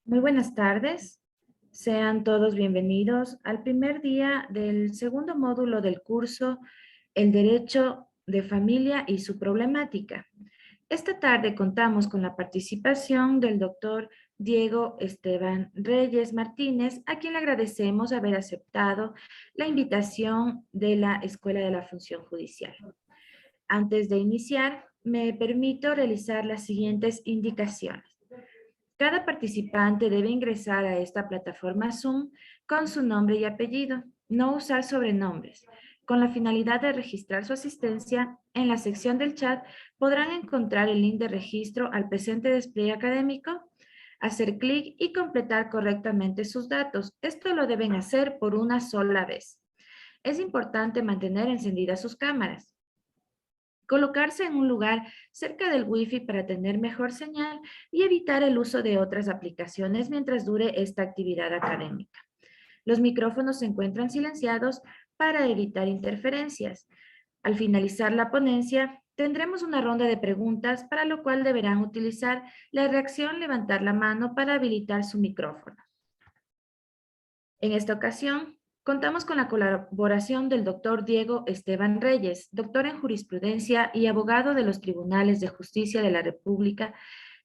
Muy buenas tardes. Sean todos bienvenidos al primer día del segundo módulo del curso El Derecho de Familia y su Problemática. Esta tarde contamos con la participación del doctor Diego Esteban Reyes Martínez, a quien le agradecemos haber aceptado la invitación de la Escuela de la Función Judicial. Antes de iniciar, me permito realizar las siguientes indicaciones. Cada participante debe ingresar a esta plataforma Zoom con su nombre y apellido, no usar sobrenombres. Con la finalidad de registrar su asistencia, en la sección del chat podrán encontrar el link de registro al presente despliegue académico, hacer clic y completar correctamente sus datos. Esto lo deben hacer por una sola vez. Es importante mantener encendidas sus cámaras. Colocarse en un lugar cerca del Wi-Fi para tener mejor señal y evitar el uso de otras aplicaciones mientras dure esta actividad académica. Los micrófonos se encuentran silenciados para evitar interferencias. Al finalizar la ponencia, tendremos una ronda de preguntas, para lo cual deberán utilizar la reacción levantar la mano para habilitar su micrófono. En esta ocasión, contamos con la colaboración del doctor Diego Esteban Reyes, doctor en jurisprudencia y abogado de los Tribunales de Justicia de la República,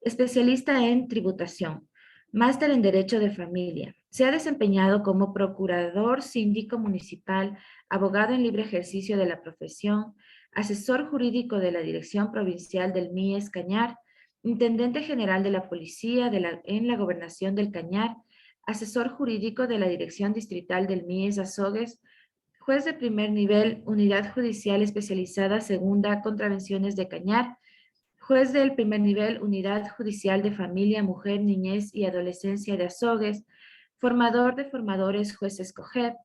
especialista en tributación, máster en Derecho de Familia. Se ha desempeñado como procurador síndico municipal, abogado en libre ejercicio de la profesión, asesor jurídico de la Dirección Provincial del MIES Cañar, intendente general de la Policía en la Gobernación del Cañar, asesor jurídico de la Dirección Distrital del MIES Azogues, juez de primer nivel, Unidad Judicial Especializada Segunda, Contravenciones de Cañar, juez del primer nivel, Unidad Judicial de Familia, Mujer, Niñez y Adolescencia de Azogues, formador de formadores, jueces COGEP.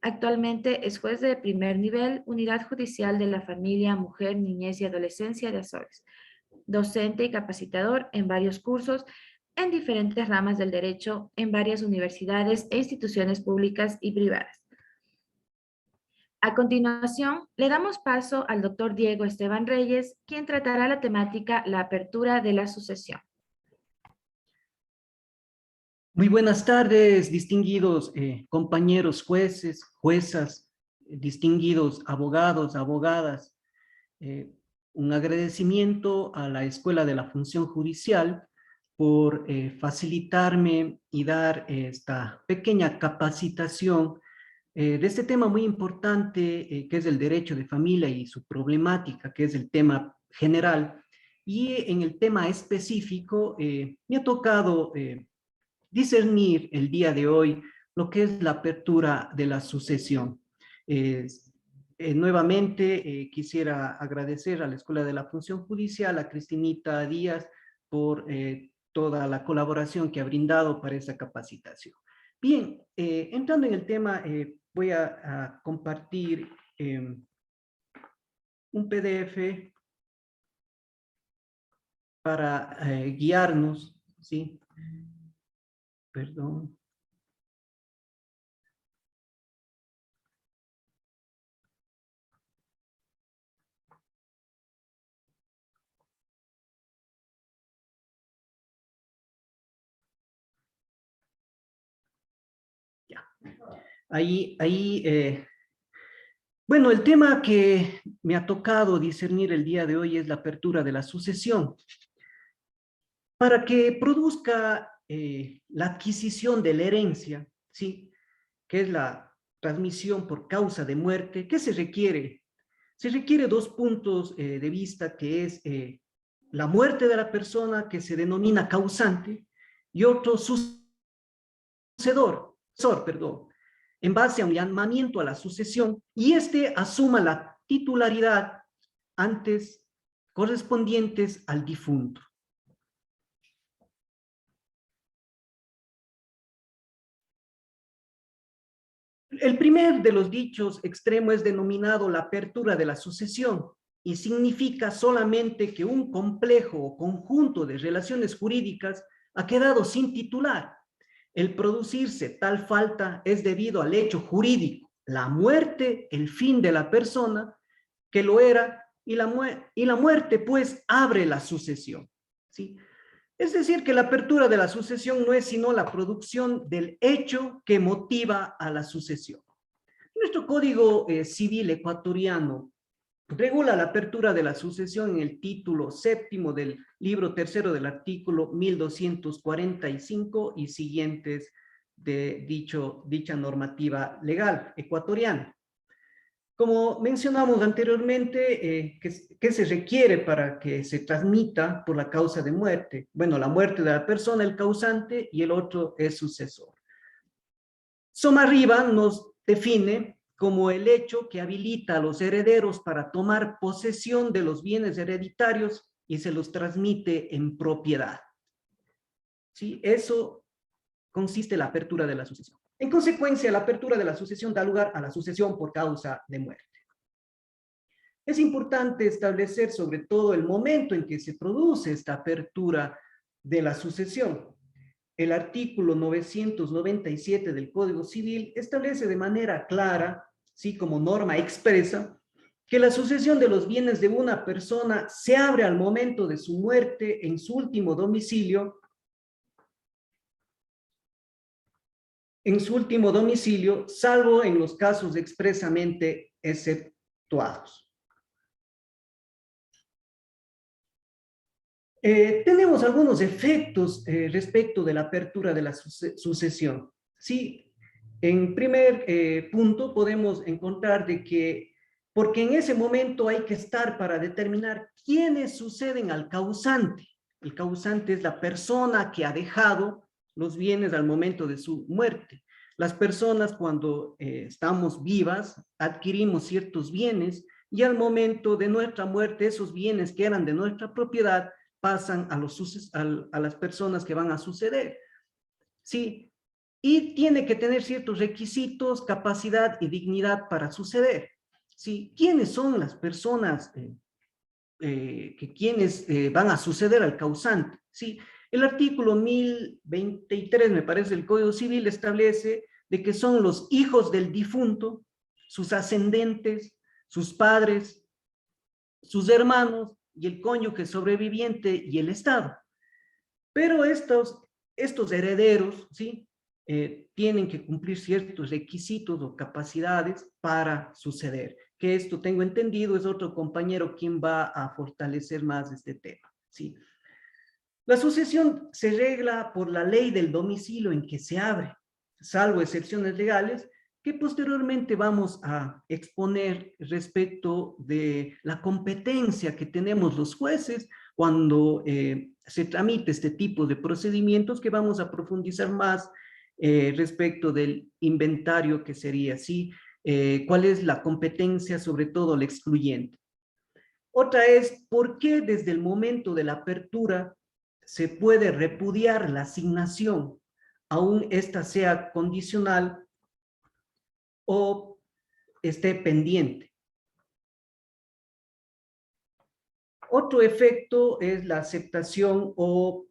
Actualmente es juez de primer nivel, Unidad Judicial de la Familia, Mujer, Niñez y Adolescencia de Azogues. Docente y capacitador en varios cursos en diferentes ramas del derecho en varias universidades e instituciones públicas y privadas. A continuación, le damos paso al doctor Diego Esteban Reyes, quien tratará la temática la apertura de la sucesión. Muy buenas tardes, distinguidos compañeros jueces, juezas, distinguidos abogados, abogadas. Un agradecimiento a la Escuela de la Función Judicial por facilitarme y dar esta pequeña capacitación de este tema muy importante que es el derecho de familia y su problemática, que es el tema general. Y en el tema específico me ha tocado discernir el día de hoy lo que es la apertura de la sucesión. Nuevamente quisiera agradecer a la Escuela de la Función Judicial, a Cristinita Díaz, por toda la colaboración que ha brindado para esta capacitación. Bien, entrando en el tema, voy a compartir un PDF para guiarnos, ¿sí? Perdón. Ya. Bueno, el tema que me ha tocado discernir el día de hoy es la apertura de la sucesión. Para que produzca la adquisición de la herencia, ¿sí? Que es la transmisión por causa de muerte, ¿qué se requiere? Se requiere dos puntos de vista, que es la muerte de la persona, que se denomina causante, y otro perdón, en base a un llamamiento a la sucesión, y este asuma la titularidad antes correspondientes al difunto. El primer de los dichos extremos es denominado la apertura de la sucesión y significa solamente que un complejo o conjunto de relaciones jurídicas ha quedado sin titular. El producirse tal falta es debido al hecho jurídico, la muerte, el fin de la persona que lo era, y la muerte pues abre la sucesión, ¿sí? Es decir, que la apertura de la sucesión no es sino la producción del hecho que motiva a la sucesión. Nuestro Código Civil ecuatoriano regula la apertura de la sucesión en el título séptimo del libro tercero del artículo 1245 y siguientes de dicha normativa legal ecuatoriana. Como mencionamos anteriormente, ¿qué se requiere para que se transmita por la causa de muerte? Bueno, la muerte de la persona, el causante, y el otro es sucesor. Somarriba nos define como el hecho que habilita a los herederos para tomar posesión de los bienes hereditarios y se los transmite en propiedad. ¿Sí? Eso consiste en la apertura de la sucesión. En consecuencia, la apertura de la sucesión da lugar a la sucesión por causa de muerte. Es importante establecer sobre todo el momento en que se produce esta apertura de la sucesión. El artículo 997 del Código Civil establece de manera clara, sí, como norma expresa, que la sucesión de los bienes de una persona se abre al momento de su muerte en su último domicilio, salvo en los casos expresamente exceptuados. Tenemos algunos efectos respecto de la apertura de la sucesión. Sí, en primer punto podemos encontrar de que, porque en ese momento hay que estar para determinar quiénes suceden al causante. El causante es la persona que ha dejado los bienes al momento de su muerte. Las personas cuando estamos vivas adquirimos ciertos bienes y al momento de nuestra muerte esos bienes que eran de nuestra propiedad pasan a las personas que van a suceder. ¿Sí? Y tiene que tener ciertos requisitos, capacidad y dignidad para suceder. ¿Sí? ¿Quiénes son las personas quienes van a suceder al causante? ¿Sí? El artículo 1023, me parece, del Código Civil establece de que son los hijos del difunto, sus ascendentes, sus padres, sus hermanos y el cónyuge sobreviviente y el Estado. Pero estos herederos, ¿sí? Tienen que cumplir ciertos requisitos o capacidades para suceder. Que esto, tengo entendido, es otro compañero quien va a fortalecer más este tema, ¿sí? La sucesión se regla por la ley del domicilio en que se abre, salvo excepciones legales, que posteriormente vamos a exponer respecto de la competencia que tenemos los jueces cuando se tramite este tipo de procedimientos, que vamos a profundizar más respecto del inventario que sería así, cuál es la competencia, sobre todo la excluyente. Otra es, ¿por qué desde el momento de la apertura se puede repudiar la asignación, aún esta sea condicional o esté pendiente? Otro efecto es la aceptación o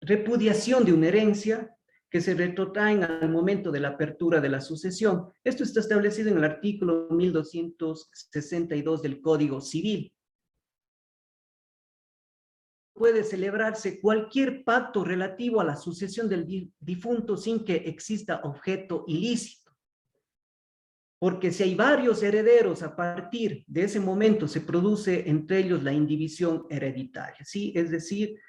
repudiación de una herencia que se retrotraen al momento de la apertura de la sucesión. Esto está establecido en el artículo 1262 del Código Civil. Puede celebrarse cualquier pacto relativo a la sucesión del difunto sin que exista objeto ilícito. Porque si hay varios herederos, a partir de ese momento se produce entre ellos la indivisión hereditaria, ¿sí? Es decir,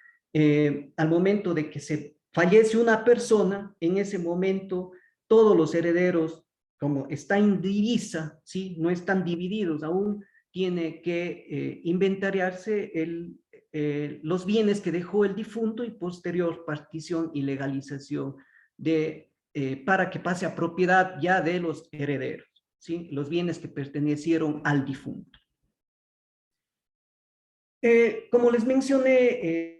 al momento de que se fallece una persona, en ese momento todos los herederos, como está indivisa, ¿sí? No están divididos aún, tiene que inventariarse los bienes que dejó el difunto y posterior partición y legalización para que pase a propiedad ya de los herederos. ¿Sí? Los bienes que pertenecieron al difunto. Como les mencioné,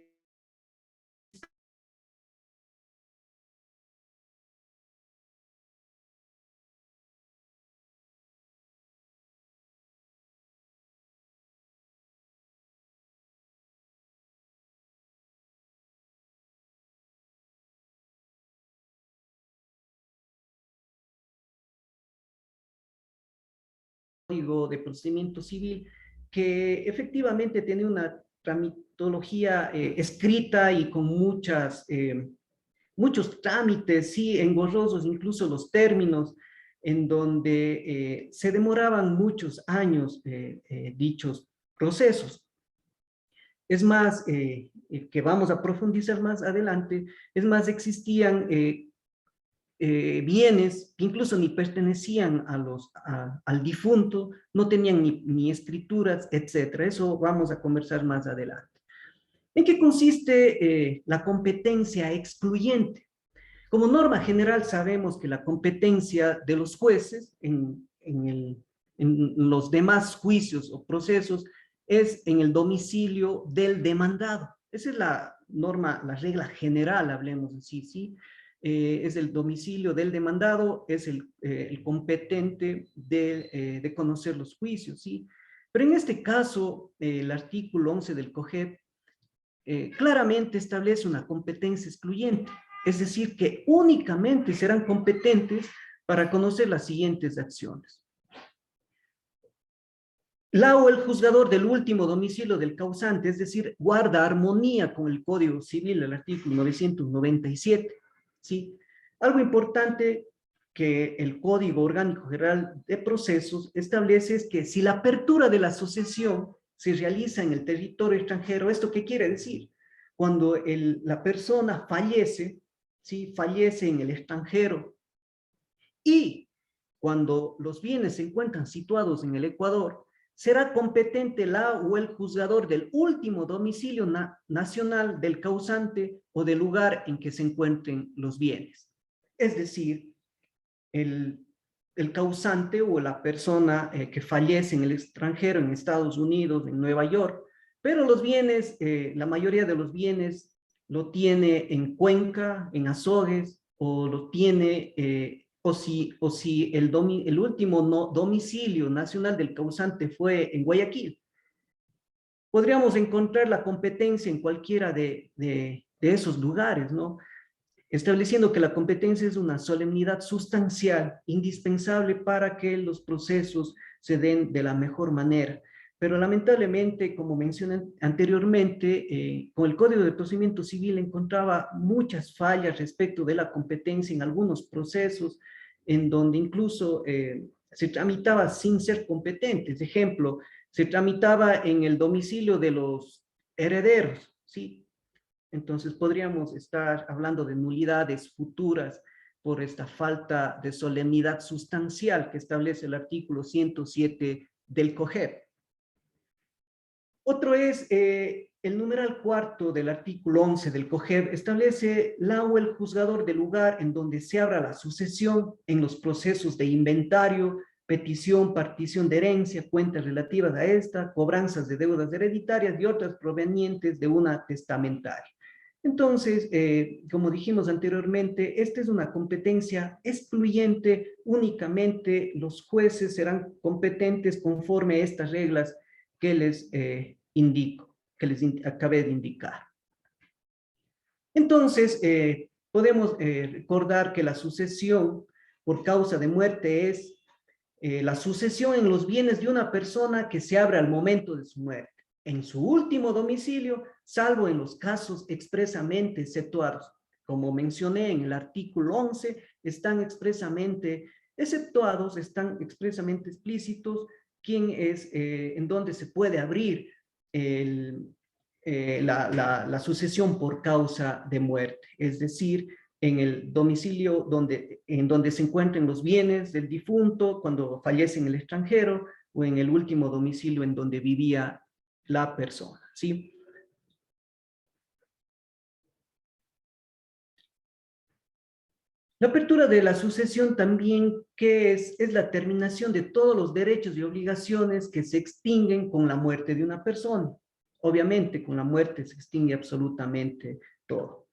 Código de Procedimiento Civil, que efectivamente tiene una metodología escrita y con muchos trámites, sí, engorrosos, incluso los términos, en donde se demoraban muchos años dichos procesos. Es más, que vamos a profundizar más adelante, es más, existían bienes que incluso ni pertenecían al difunto, no tenían ni escrituras, etcétera. Eso vamos a conversar más adelante. ¿En qué consiste la competencia excluyente? Como norma general sabemos que la competencia de los jueces en los demás juicios o procesos es en el domicilio del demandado. Esa es la norma, la regla general, hablemos así, ¿sí? Es el domicilio del demandado, es el competente de conocer los juicios, ¿sí? Pero en este caso, el artículo 11 del COGEP claramente establece una competencia excluyente, es decir, que únicamente serán competentes para conocer las siguientes acciones. La o el juzgador del último domicilio del causante, es decir, guarda armonía con el Código Civil, el artículo 997, ¿sí? Algo importante que el Código Orgánico General de Procesos establece es que si la apertura de la sucesión se realiza en el territorio extranjero, ¿esto qué quiere decir? Cuando la persona fallece, ¿sí? Fallece en el extranjero y cuando los bienes se encuentran situados en el Ecuador, será competente la o el juzgador del último domicilio nacional del causante o del lugar en que se encuentren los bienes. Es decir, el causante o la persona que fallece en el extranjero, en Estados Unidos, en Nueva York, pero los bienes, la mayoría de los bienes lo tiene en Cuenca, en Azogues, o lo tiene, o si el último domicilio nacional del causante fue en Guayaquil, podríamos encontrar la competencia en cualquiera de esos lugares, ¿no? Estableciendo que la competencia es una solemnidad sustancial, indispensable para que los procesos se den de la mejor manera. Pero lamentablemente, como mencioné anteriormente, con el Código de Procedimiento Civil encontraba muchas fallas respecto de la competencia en algunos procesos, en donde incluso se tramitaba sin ser competentes. Ejemplo, se tramitaba en el domicilio de los herederos, ¿sí? Entonces podríamos estar hablando de nulidades futuras por esta falta de solemnidad sustancial que establece el artículo 107 del COGEP. Otro es el numeral cuarto del artículo 11 del COGEP, establece la o el juzgador del lugar en donde se abra la sucesión en los procesos de inventario, petición, partición de herencia, cuentas relativas a esta, cobranzas de deudas hereditarias y otras provenientes de una testamentaria. Entonces, como dijimos anteriormente, esta es una competencia excluyente, únicamente los jueces serán competentes conforme a estas reglas que les indico, que les acabé de indicar. Entonces, podemos recordar que la sucesión por causa de muerte es la sucesión en los bienes de una persona que se abre al momento de su muerte, en su último domicilio, salvo en los casos expresamente exceptuados. Como mencioné en el artículo 11, están expresamente exceptuados, están expresamente explícitos quién es, en dónde se puede abrir la sucesión por causa de muerte, es decir, en el domicilio en donde se encuentren los bienes del difunto cuando fallece en el extranjero o en el último domicilio en donde vivía la persona, ¿sí? La apertura de la sucesión también, ¿qué es? Es la terminación de todos los derechos y obligaciones que se extinguen con la muerte de una persona. Obviamente, con la muerte se extingue absolutamente todo.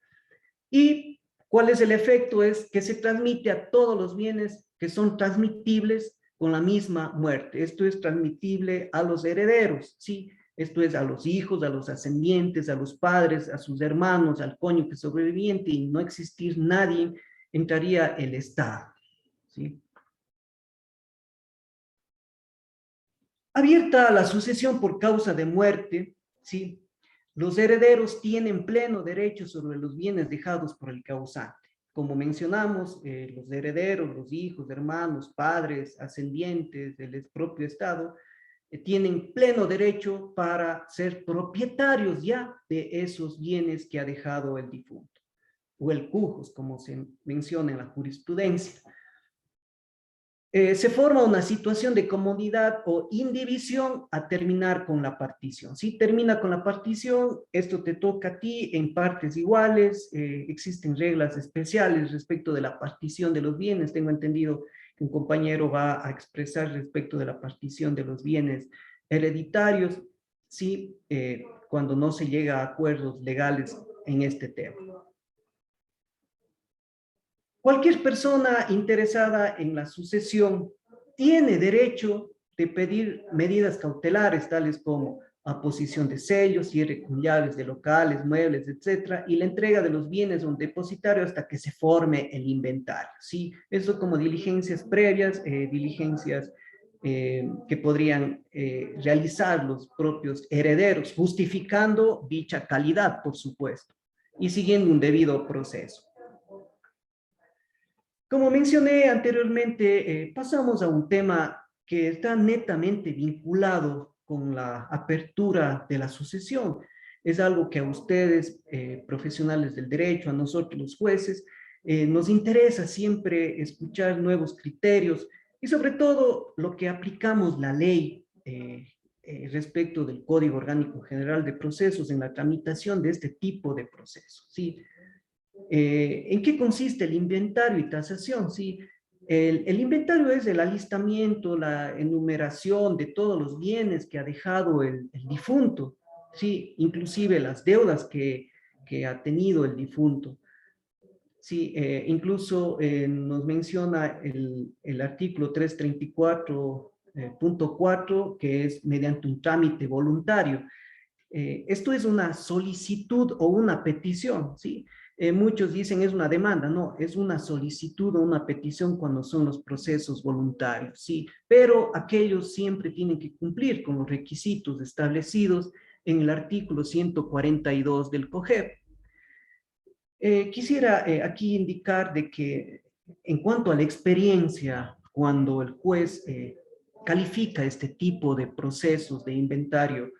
¿Y cuál es el efecto? Es que se transmite a todos los bienes que son transmitibles con la misma muerte. Esto es transmitible a los herederos, ¿sí? Esto es a los hijos, a los ascendientes, a los padres, a sus hermanos, al cónyuge sobreviviente, y no existir nadie, entraría el Estado, ¿sí? Abierta la sucesión por causa de muerte, ¿sí? Los herederos tienen pleno derecho sobre los bienes dejados por el causante. Como mencionamos, los herederos, los hijos, hermanos, padres, ascendientes del propio Estado, tienen pleno derecho para ser propietarios ya de esos bienes que ha dejado el difunto, o el cujos, como se menciona en la jurisprudencia. Se forma una situación de comodidad o indivisión a terminar con la partición. Si termina con la partición, esto te toca a ti en partes iguales, existen reglas especiales respecto de la partición de los bienes. Tengo entendido que un compañero va a expresar respecto de la partición de los bienes hereditarios, sí, cuando no se llega a acuerdos legales en este tema. Cualquier persona interesada en la sucesión tiene derecho de pedir medidas cautelares, tales como aposición de sellos, cierre con llaves de locales, muebles, etcétera, y la entrega de los bienes a un depositario hasta que se forme el inventario. ¿Sí? Eso como diligencias previas, diligencias que podrían realizar los propios herederos, justificando dicha calidad, por supuesto, y siguiendo un debido proceso. Como mencioné anteriormente, pasamos a un tema que está netamente vinculado con la apertura de la sucesión. Es algo que a ustedes, profesionales del derecho, a nosotros los jueces, nos interesa siempre escuchar nuevos criterios y sobre todo lo que aplicamos la ley respecto del Código Orgánico General de Procesos en la tramitación de este tipo de procesos. ¿Sí? ¿En qué consiste el inventario y tasación? Sí, el inventario es el alistamiento, la enumeración de todos los bienes que ha dejado el difunto, sí, inclusive las deudas que ha tenido el difunto. Sí, incluso nos menciona el artículo 334.4, que es mediante un trámite voluntario. Esto es una solicitud o una petición, ¿sí? Muchos dicen es una demanda, no, es una solicitud o una petición cuando son los procesos voluntarios, ¿sí? Pero aquellos siempre tienen que cumplir con los requisitos establecidos en el artículo 142 del COGEP. Quisiera aquí indicar de que en cuanto a la experiencia, cuando el juez califica este tipo de procesos de inventario,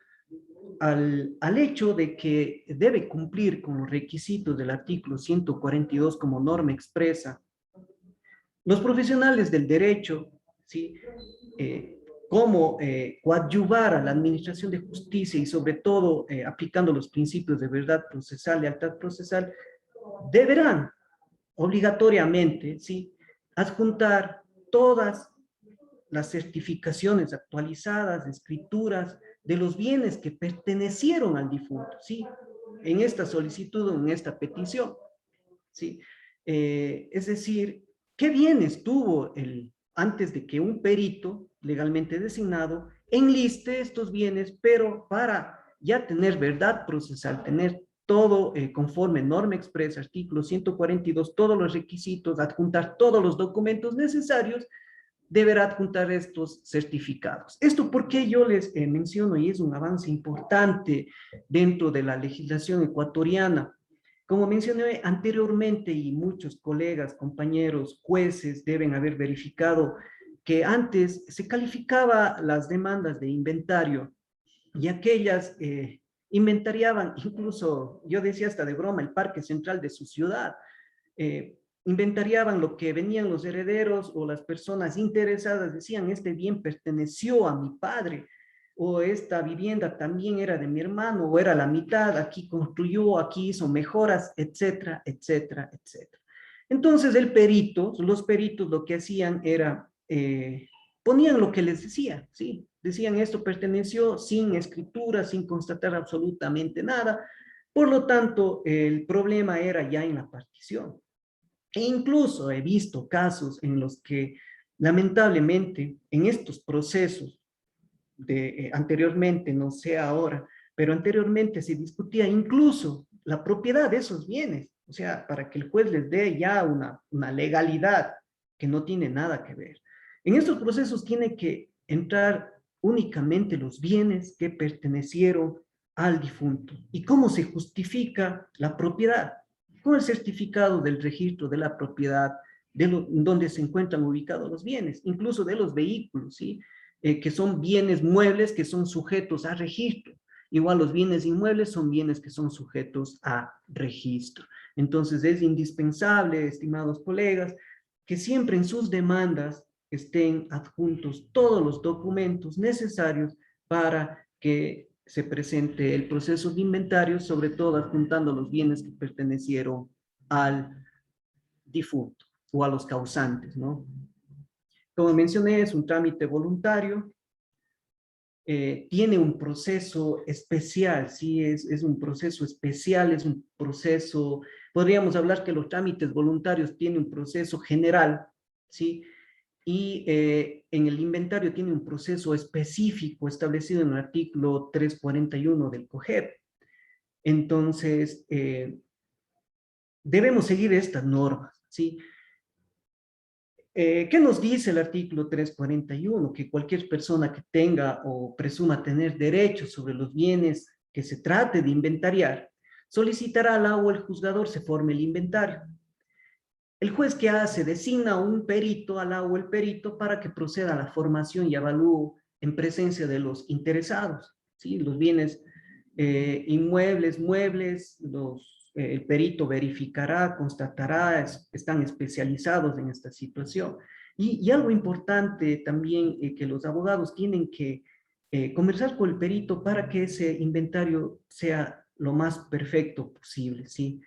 al hecho de que debe cumplir con los requisitos del artículo 142 como norma expresa, los profesionales del derecho, ¿sí? Cómo coadyuvar a la administración de justicia y sobre todo aplicando los principios de verdad procesal, lealtad procesal, deberán obligatoriamente, ¿sí? Adjuntar todas las certificaciones actualizadas, escrituras de los bienes que pertenecieron al difunto, ¿sí? En esta solicitud o en esta petición, ¿sí? Es decir, ¿qué bienes tuvo antes de que un perito legalmente designado enliste estos bienes, pero para ya tener verdad procesal, tener todo conforme norma expresa, artículo 142, todos los requisitos, adjuntar todos los documentos necesarios, deberá adjuntar estos certificados. Esto porque yo les menciono y es un avance importante dentro de la legislación ecuatoriana. Como mencioné anteriormente y muchos colegas, compañeros, jueces deben haber verificado que antes se calificaba las demandas de inventario y aquellas inventariaban, incluso yo decía hasta de broma, el parque central de su ciudad. Inventariaban lo que venían los herederos o las personas interesadas, decían, este bien perteneció a mi padre, o esta vivienda también era de mi hermano, o era la mitad, aquí construyó, aquí hizo mejoras, etcétera, etcétera, etcétera. Entonces los peritos lo que hacían era, ponían lo que les decía, ¿sí? Decían esto perteneció sin escritura, sin constatar absolutamente nada, por lo tanto, el problema era ya en la partición. E incluso he visto casos en los que, lamentablemente, en estos procesos, anteriormente, no sé ahora, pero anteriormente se discutía incluso la propiedad de esos bienes, o sea, para que el juez les dé ya una legalidad que no tiene nada que ver. En estos procesos tiene que entrar únicamente los bienes que pertenecieron al difunto. ¿Y cómo se justifica la propiedad? Con el certificado del registro de la propiedad, donde se encuentran ubicados los bienes, incluso de los vehículos, ¿sí? Que son bienes muebles que son sujetos a registro. Igual los bienes inmuebles son bienes que son sujetos a registro. Entonces es indispensable, estimados colegas, que siempre en sus demandas estén adjuntos todos los documentos necesarios para que se presente el proceso de inventario, sobre todo adjuntando los bienes que pertenecieron al difunto o a los causantes, ¿no? Como mencioné, es un trámite voluntario, tiene un proceso especial, sí, es un proceso especial, es un proceso, podríamos hablar que los trámites voluntarios tienen un proceso general, sí, y en el inventario tiene un proceso específico establecido en el artículo 341 del COGEP. Entonces, debemos seguir estas normas, ¿sí? ¿Qué nos dice el artículo 341? Que cualquier persona que tenga o presuma tener derechos sobre los bienes que se trate de inventariar, solicitará al agua o el juzgador se forme el inventario. El juez que hace designa un perito al agua o el perito para que proceda a la formación y avalúo en presencia de los interesados, ¿sí? Los bienes inmuebles, muebles, el perito verificará, constatará, están especializados en esta situación. Y algo importante también que los abogados tienen que conversar con el perito para que ese inventario sea lo más perfecto posible, ¿sí?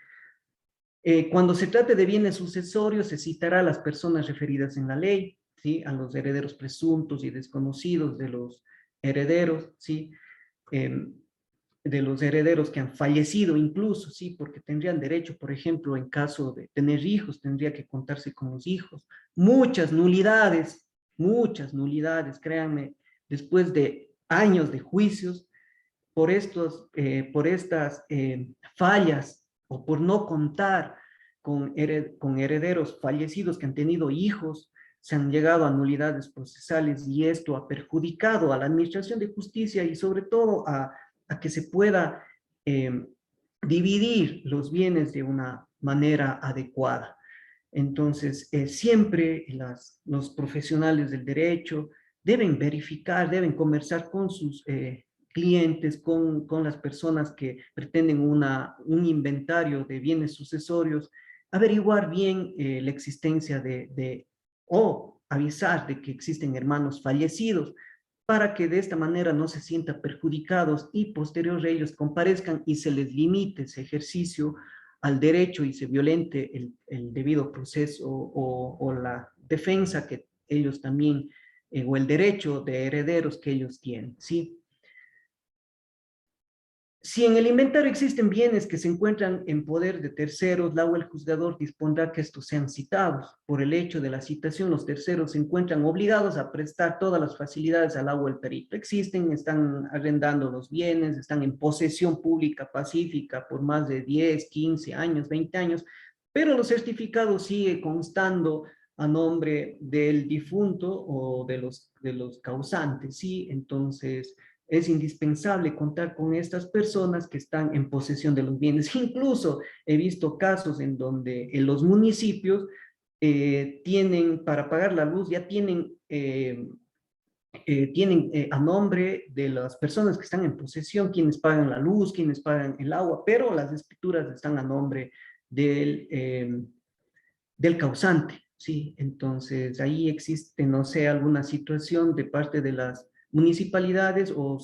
Cuando se trate de bienes sucesorios, se citará a las personas referidas en la ley, ¿sí? A los herederos presuntos y desconocidos de los herederos, ¿sí? Eh, de los herederos que han fallecido incluso, ¿sí? Porque tendrían derecho, por ejemplo, en caso de tener hijos, tendría que contarse con los hijos. Muchas nulidades, créanme, después de años de juicios, por estas fallas o por no contar con herederos fallecidos que han tenido hijos, se han llegado a nulidades procesales y esto ha perjudicado a la administración de justicia y sobre todo a que se pueda eh, dividir los bienes de una manera adecuada. Entonces, siempre los profesionales del derecho deben verificar, deben conversar con sus clientes, con las personas que pretenden un inventario de bienes sucesorios, averiguar bien la existencia o avisar de que existen hermanos fallecidos, para que de esta manera no se sientan perjudicados y posterior a ellos comparezcan y se les limite ese ejercicio al derecho y se violente el debido proceso o la defensa que ellos también, o el derecho de herederos que ellos tienen, ¿sí? Si en el inventario existen bienes que se encuentran en poder de terceros, la o el juzgador dispondrá que estos sean citados. Por el hecho de la citación, los terceros se encuentran obligados a prestar todas las facilidades al agua o el perito. Existen, están arrendando los bienes, están en posesión pública pacífica por más de 10, 15 años, 20 años, pero los certificados siguen constando a nombre del difunto o de los causantes, ¿sí? Entonces, es indispensable contar con estas personas que están en posesión de los bienes. Incluso he visto casos en donde en los municipios tienen, para pagar la luz, ya tienen a nombre de las personas que están en posesión, quienes pagan la luz, quienes pagan el agua, pero las escrituras están a nombre del causante, ¿sí? Entonces, ahí existe, no sé, alguna situación de parte de las municipalidades o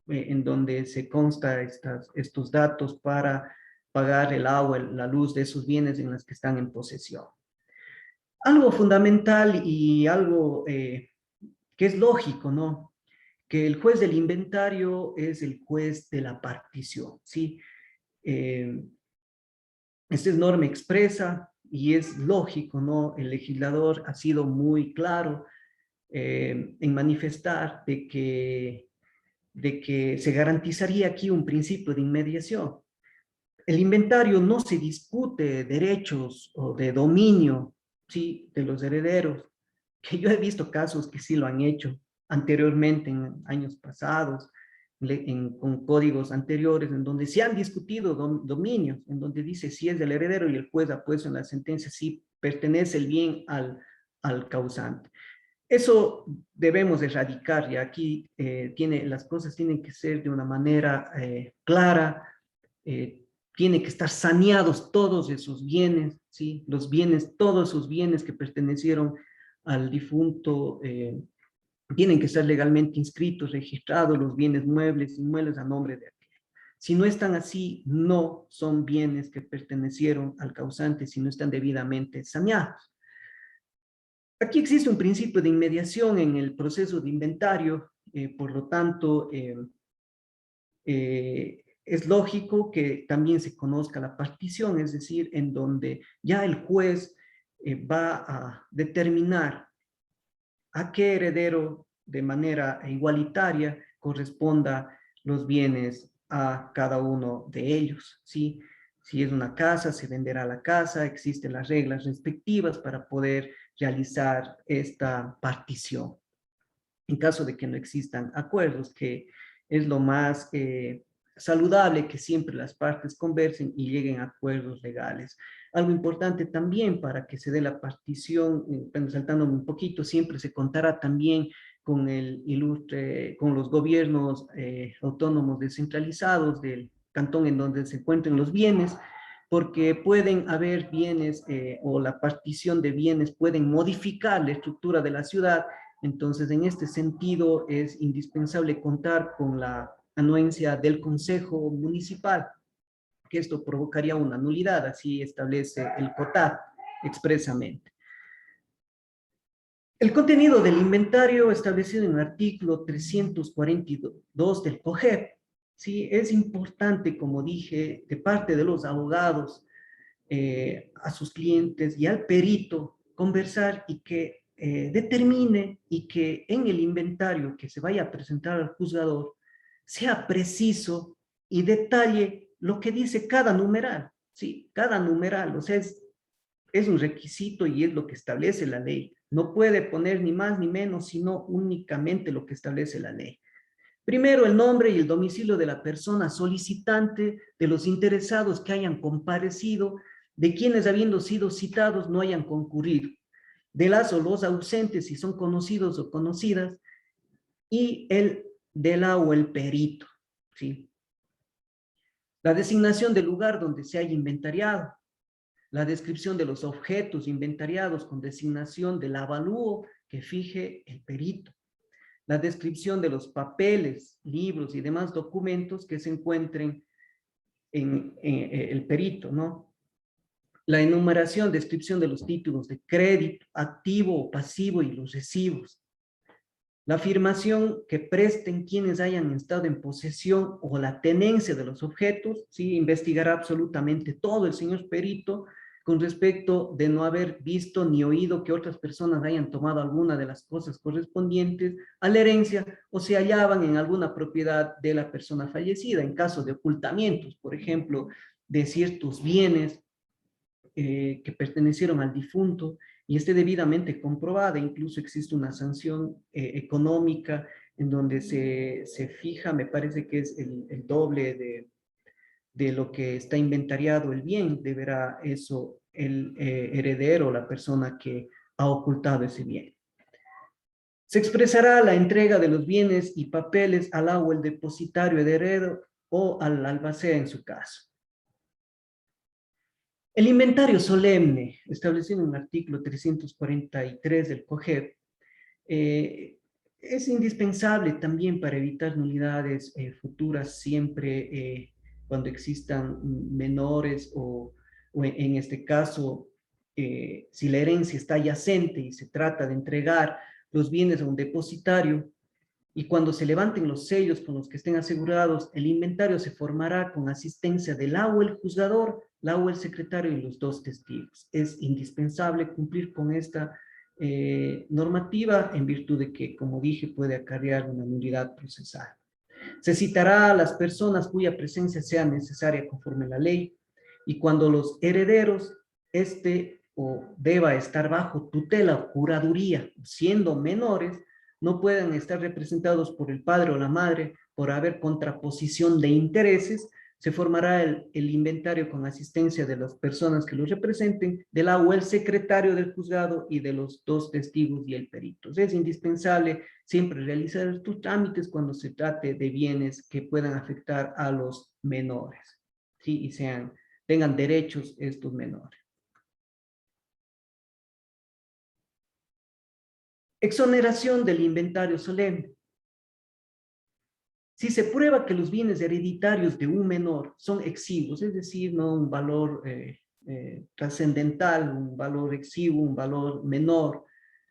en donde se consta estos datos para pagar el agua, la luz de esos bienes en los que están en posesión. Algo fundamental y algo que es lógico, ¿no? Que el juez del inventario es el juez de la partición, ¿sí? Esta es norma expresa y es lógico, ¿no? El legislador ha sido muy claro en manifestar de que se garantizaría aquí un principio de inmediación. El inventario no se discute derechos o de dominio, ¿sí? De los herederos, que yo he visto casos que sí lo han hecho anteriormente en años pasados, con códigos anteriores, en donde se han discutido dominios, en donde dice si es del heredero y el juez ha puesto en la sentencia si pertenece el bien al causante. Eso debemos erradicar, y aquí las cosas tienen que ser de una manera clara, tiene que estar saneados todos esos bienes, ¿sí? Los bienes, todos esos bienes que pertenecieron al difunto, tienen que ser legalmente inscritos, registrados, los bienes muebles, inmuebles a nombre de aquel. Si no están así, no son bienes que pertenecieron al causante, si no están debidamente saneados. Aquí existe un principio de inmediación en el proceso de inventario, por lo tanto, es lógico que también se conozca la partición, es decir, en donde ya el juez va a determinar a qué heredero de manera igualitaria corresponda los bienes a cada uno de ellos, ¿sí? Si es una casa, se venderá la casa, existen las reglas respectivas para poder realizar esta partición. En caso de que no existan acuerdos, que es lo más saludable, que siempre las partes conversen y lleguen a acuerdos legales. Algo importante también para que se dé la partición, saltándome un poquito, siempre se contará también con con los gobiernos autónomos descentralizados del cantón en donde se encuentren los bienes, porque pueden haber bienes o la partición de bienes pueden modificar la estructura de la ciudad. Entonces, en este sentido, es indispensable contar con la anuencia del Consejo Municipal, que esto provocaría una nulidad, así establece el COTAD expresamente. El contenido del inventario establecido en el artículo 342 del COGEP, ¿sí? Es importante, como dije, de parte de los abogados, a sus clientes y al perito conversar y que determine y que en el inventario que se vaya a presentar al juzgador sea preciso y detalle lo que dice cada numeral, ¿sí? Cada numeral, o sea, es un requisito y es lo que establece la ley. No puede poner ni más ni menos, sino únicamente lo que establece la ley. Primero, el nombre y el domicilio de la persona solicitante, de los interesados que hayan comparecido, de quienes habiendo sido citados no hayan concurrido, de las o los ausentes si son conocidos o conocidas, y el de la o el perito, ¿sí? La designación del lugar donde se haya inventariado, la descripción de los objetos inventariados con designación del avalúo que fije el perito, la descripción de los papeles, libros y demás documentos que se encuentren en el perito, ¿no? La enumeración, descripción de los títulos de crédito, activo o pasivo y los recibos. La afirmación que presten quienes hayan estado en posesión o la tenencia de los objetos, ¿sí? Investigará absolutamente todo el señor perito con respecto de no haber visto ni oído que otras personas hayan tomado alguna de las cosas correspondientes a la herencia o se hallaban en alguna propiedad de la persona fallecida, en caso de ocultamientos, por ejemplo, de ciertos bienes que pertenecieron al difunto y esté debidamente comprobada. Incluso existe una sanción económica en donde se fija, me parece que es el doble de lo que está inventariado el bien, deberá eso el heredero, la persona que ha ocultado ese bien. Se expresará la entrega de los bienes y papeles al o el depositario heredero o al albacea en su caso. El inventario solemne, establecido en el artículo 343 del COGEP, es indispensable también para evitar nulidades futuras siempre cuando existan menores o en este caso, si la herencia está yacente y se trata de entregar los bienes a un depositario, y cuando se levanten los sellos con los que estén asegurados, el inventario se formará con asistencia del o el juzgador, la o el secretario y los dos testigos. Es indispensable cumplir con esta normativa en virtud de que, como dije, puede acarrear una nulidad procesal. Se citará a las personas cuya presencia sea necesaria conforme a la ley y cuando los herederos o deba estar bajo tutela o curaduría, siendo menores, no puedan estar representados por el padre o la madre por haber contraposición de intereses, se formará el inventario con asistencia de las personas que lo representen, de la o el secretario del juzgado y de los dos testigos y el perito. Es indispensable siempre realizar estos trámites cuando se trate de bienes que puedan afectar a los menores, ¿sí? Y tengan derechos estos menores. Exoneración del inventario solemne. Si se prueba que los bienes hereditarios de un menor son exiguos, es decir, no un valor trascendental, un valor exiguo, un valor menor,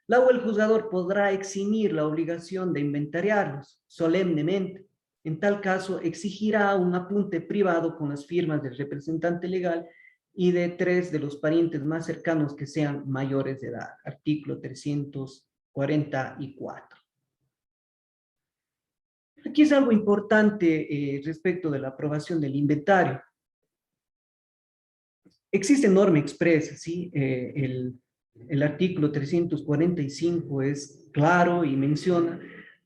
la o el juzgador podrá eximir la obligación de inventariarlos solemnemente. En tal caso, exigirá un apunte privado con las firmas del representante legal y de 3 de los parientes más cercanos que sean mayores de edad. Artículo 344. Aquí es algo importante respecto de la aprobación del inventario. Existe norma expresa, ¿sí? El artículo 345 es claro y menciona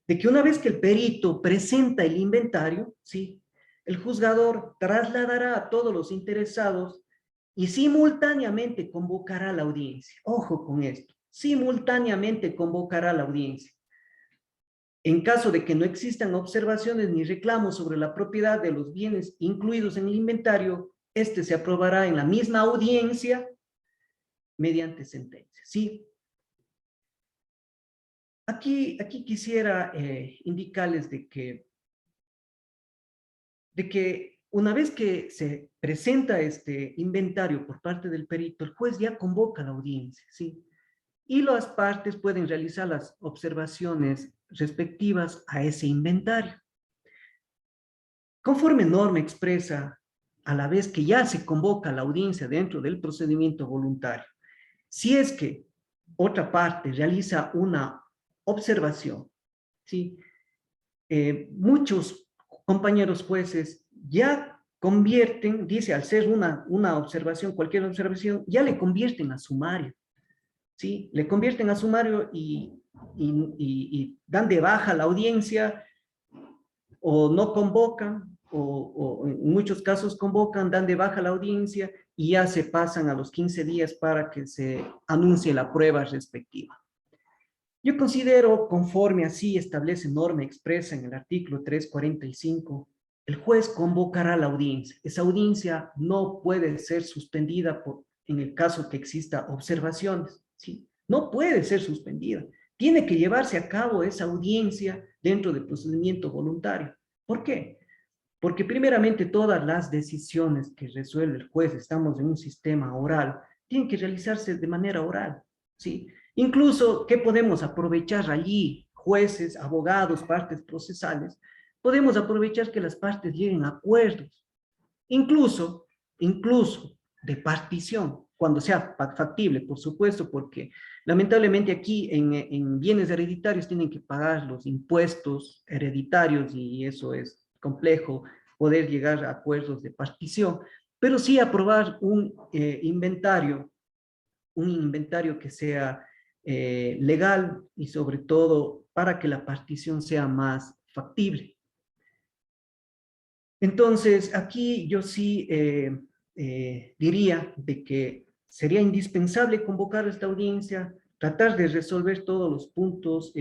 de que una vez que el perito presenta el inventario, ¿sí? El juzgador trasladará a todos los interesados y simultáneamente convocará a la audiencia. Ojo con esto, simultáneamente convocará a la audiencia. En caso de que no existan observaciones ni reclamos sobre la propiedad de los bienes incluidos en el inventario, este se aprobará en la misma audiencia mediante sentencia. ¿Sí? Aquí quisiera indicarles de que una vez que se presenta este inventario por parte del perito, el juez ya convoca la audiencia, ¿sí? Y las partes pueden realizar las observaciones respectivas a ese inventario. Conforme norma expresa, a la vez que ya se convoca la audiencia dentro del procedimiento voluntario, si es que otra parte realiza una observación, ¿sí? Muchos compañeros jueces ya convierten, dice, al ser una observación, cualquier observación, ya le convierten a sumario, ¿sí? Le convierten a sumario y dan de baja la audiencia o no convocan, o en muchos casos convocan, dan de baja la audiencia y ya se pasan a los 15 días para que se anuncie la prueba respectiva. Yo considero, conforme así establece norma expresa en el artículo 345, el juez convocará la audiencia. Esa audiencia no puede ser suspendida en el caso que exista observaciones, ¿sí? No puede ser suspendida. Tiene que llevarse a cabo esa audiencia dentro del procedimiento voluntario. ¿Por qué? Porque primeramente todas las decisiones que resuelve el juez, estamos en un sistema oral, tienen que realizarse de manera oral, ¿sí? Incluso, ¿qué podemos aprovechar allí? Jueces, abogados, partes procesales, podemos aprovechar que las partes lleguen a acuerdos, incluso de partición, cuando sea factible, por supuesto, porque lamentablemente aquí en bienes hereditarios tienen que pagar los impuestos hereditarios y eso es complejo poder llegar a acuerdos de partición, pero sí aprobar un inventario que sea legal y sobre todo para que la partición sea más factible. Entonces, aquí yo sí diría de que sería indispensable convocar esta audiencia, tratar de resolver todos los puntos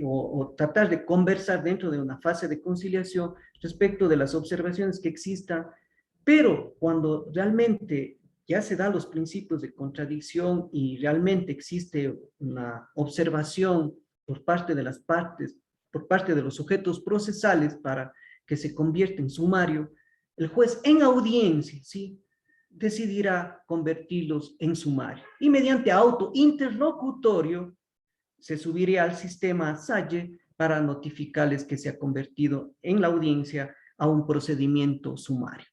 o tratar de conversar dentro de una fase de conciliación respecto de las observaciones que existan, pero cuando realmente ya se dan los principios de contradicción y realmente existe una observación por parte de las partes, por parte de los sujetos procesales para que se convierta en sumario, el juez en audiencia, ¿sí?, decidirá convertirlos en sumario. Y mediante auto interlocutorio se subiría al sistema SAGE para notificarles que se ha convertido en la audiencia a un procedimiento sumario.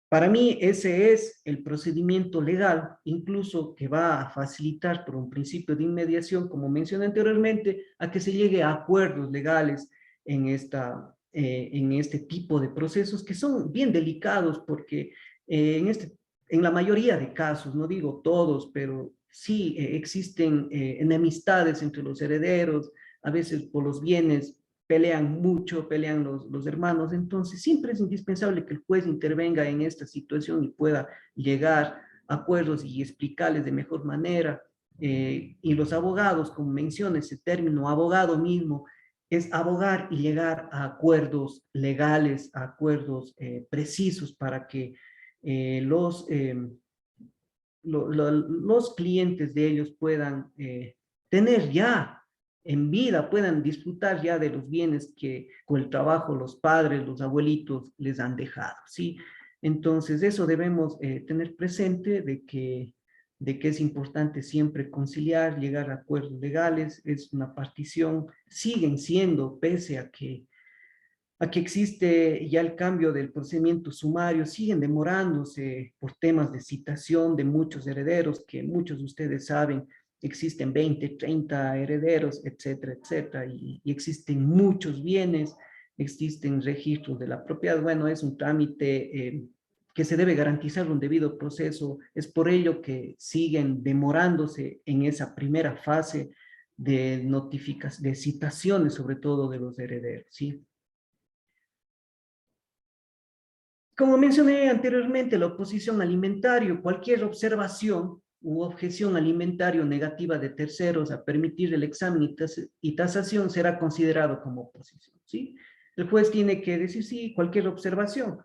Para mí ese es el procedimiento legal, incluso que va a facilitar por un principio de inmediación, como mencioné anteriormente, a que se llegue a acuerdos legales en este tipo de procesos que son bien delicados porque en la mayoría de casos, no digo todos, pero sí existen enemistades entre los herederos, a veces por los bienes pelean mucho, pelean los hermanos, entonces siempre es indispensable que el juez intervenga en esta situación y pueda llegar a acuerdos y explicarles de mejor manera. Y los abogados, como menciona ese término, abogado mismo, es abogar y llegar a acuerdos legales, a acuerdos precisos para que los clientes de ellos puedan tener ya en vida, puedan disfrutar ya de los bienes que con el trabajo los padres, los abuelitos les han dejado, ¿sí? Entonces, eso debemos tener presente de que es importante siempre conciliar, llegar a acuerdos legales, es una partición, siguen siendo, pese a que existe ya el cambio del procedimiento sumario, siguen demorándose por temas de citación de muchos herederos, que muchos de ustedes saben, existen 20, 30 herederos, etcétera, etcétera, y existen muchos bienes, existen registros de la propiedad. Bueno, es un trámite que se debe garantizar un debido proceso, es por ello que siguen demorándose en esa primera fase de notificación, de citaciones, sobre todo de los herederos, ¿sí? Como mencioné anteriormente, la oposición alimentaria, cualquier observación u objeción alimentaria negativa de terceros a permitir el examen y tasación será considerado como oposición, ¿sí? El juez tiene que decir sí, cualquier observación.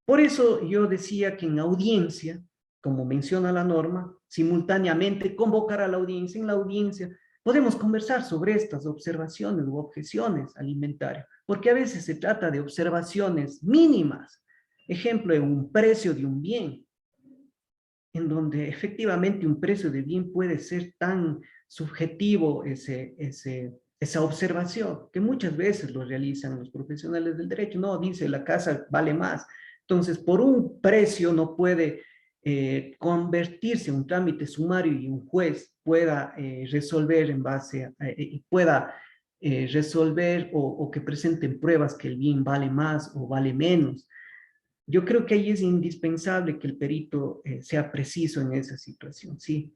Por eso yo decía que en audiencia, como menciona la norma, simultáneamente convocar a la audiencia. En la audiencia podemos conversar sobre estas observaciones u objeciones alimentarias, porque a veces se trata de observaciones mínimas. Ejemplo, en un precio de un bien, en donde efectivamente un precio de bien puede ser tan subjetivo esa observación, que muchas veces lo realizan los profesionales del derecho. No, dice la casa vale más. Entonces, por un precio no puede convertirse en un trámite sumario y un juez pueda resolver en base y pueda resolver o que presenten pruebas que el bien vale más o vale menos. Yo creo que ahí es indispensable que el perito sea preciso en esa situación, ¿sí?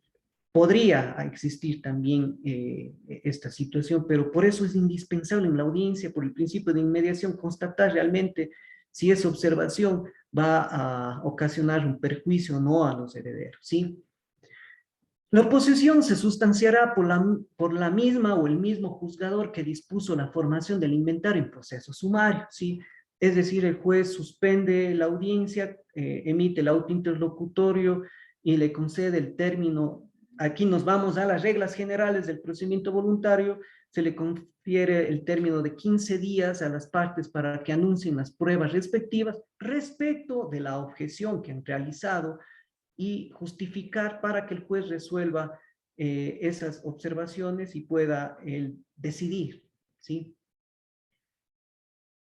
Podría existir también esta situación, pero por eso es indispensable en la audiencia, por el principio de inmediación, constatar realmente si esa observación va a ocasionar un perjuicio o no a los herederos, ¿sí? La oposición se sustanciará por la misma o el mismo juzgador que dispuso la formación del inventario en proceso sumario, ¿sí? Es decir, el juez suspende la audiencia, emite el auto interlocutorio y le concede el término. Aquí nos vamos a las reglas generales del procedimiento voluntario. Se le confiere el término de 15 días a las partes para que anuncien las pruebas respectivas respecto de la objeción que han realizado y justificar para que el juez resuelva esas observaciones y pueda decidir, ¿sí?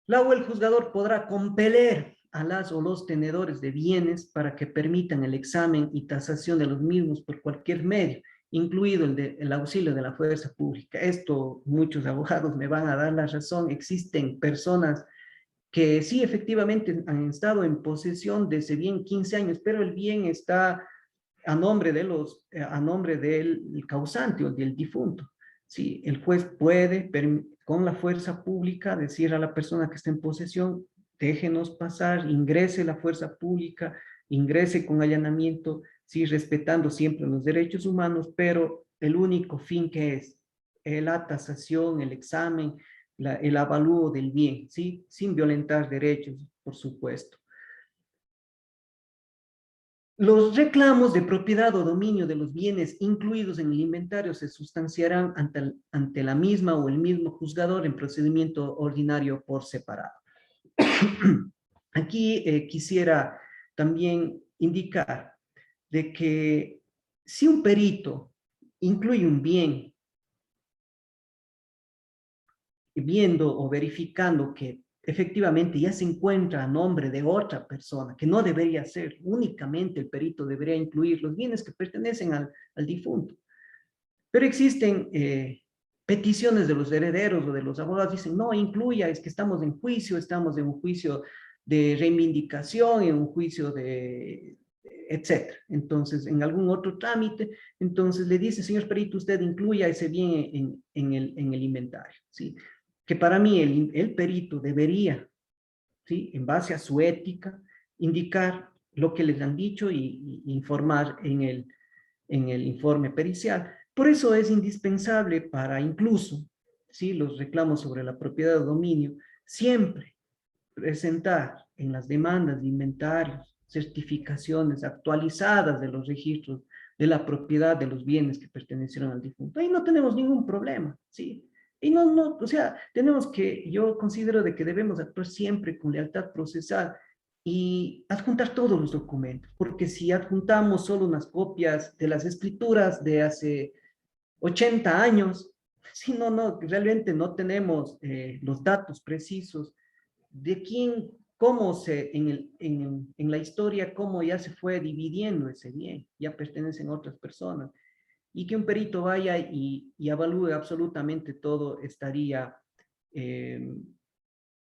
La o el juzgador podrá compeler a las o los tenedores de bienes para que permitan el examen y tasación de los mismos por cualquier medio, incluido el auxilio de la fuerza pública. Esto muchos abogados me van a dar la razón. Existen personas que sí efectivamente han estado en posesión de ese bien 15 años, pero el bien está a nombre del causante o del difunto. Sí, el juez puede, con la fuerza pública, decir a la persona que está en posesión, déjenos pasar, ingrese la fuerza pública, ingrese con allanamiento, sí, respetando siempre los derechos humanos, pero el único fin que es la tasación, el examen, el avalúo del bien, ¿sí? Sin violentar derechos, por supuesto. Los reclamos de propiedad o dominio de los bienes incluidos en el inventario se sustanciarán ante la misma o el mismo juzgador en procedimiento ordinario por separado. Aquí quisiera también indicar de que si un perito incluye un bien, viendo o verificando que efectivamente ya se encuentra a nombre de otra persona, que no debería ser, únicamente el perito debería incluir los bienes que pertenecen al difunto. Pero existen peticiones de los herederos o de los abogados, dicen, no, incluya, es que estamos en un juicio de reivindicación, en un juicio de etcétera. Entonces, en algún otro trámite, entonces le dice, señor perito, usted incluya ese bien en el inventario, ¿sí? que para mí el perito debería, ¿sí?, en base a su ética, indicar lo que les han dicho y informar en el informe pericial. Por eso es indispensable para incluso, ¿sí?, los reclamos sobre la propiedad de dominio, siempre presentar en las demandas de inventarios, certificaciones actualizadas de los registros de la propiedad de los bienes que pertenecieron al difunto. Ahí no tenemos ningún problema, ¿sí? Y o sea, tenemos que, yo considero de que debemos actuar siempre con lealtad procesal y adjuntar todos los documentos, porque si adjuntamos solo unas copias de las escrituras de hace 80 años, si realmente no tenemos los datos precisos de quién, cómo en la historia, cómo ya se fue dividiendo ese bien, ya pertenecen a otras personas, y que un perito vaya y evalúe absolutamente todo, eh,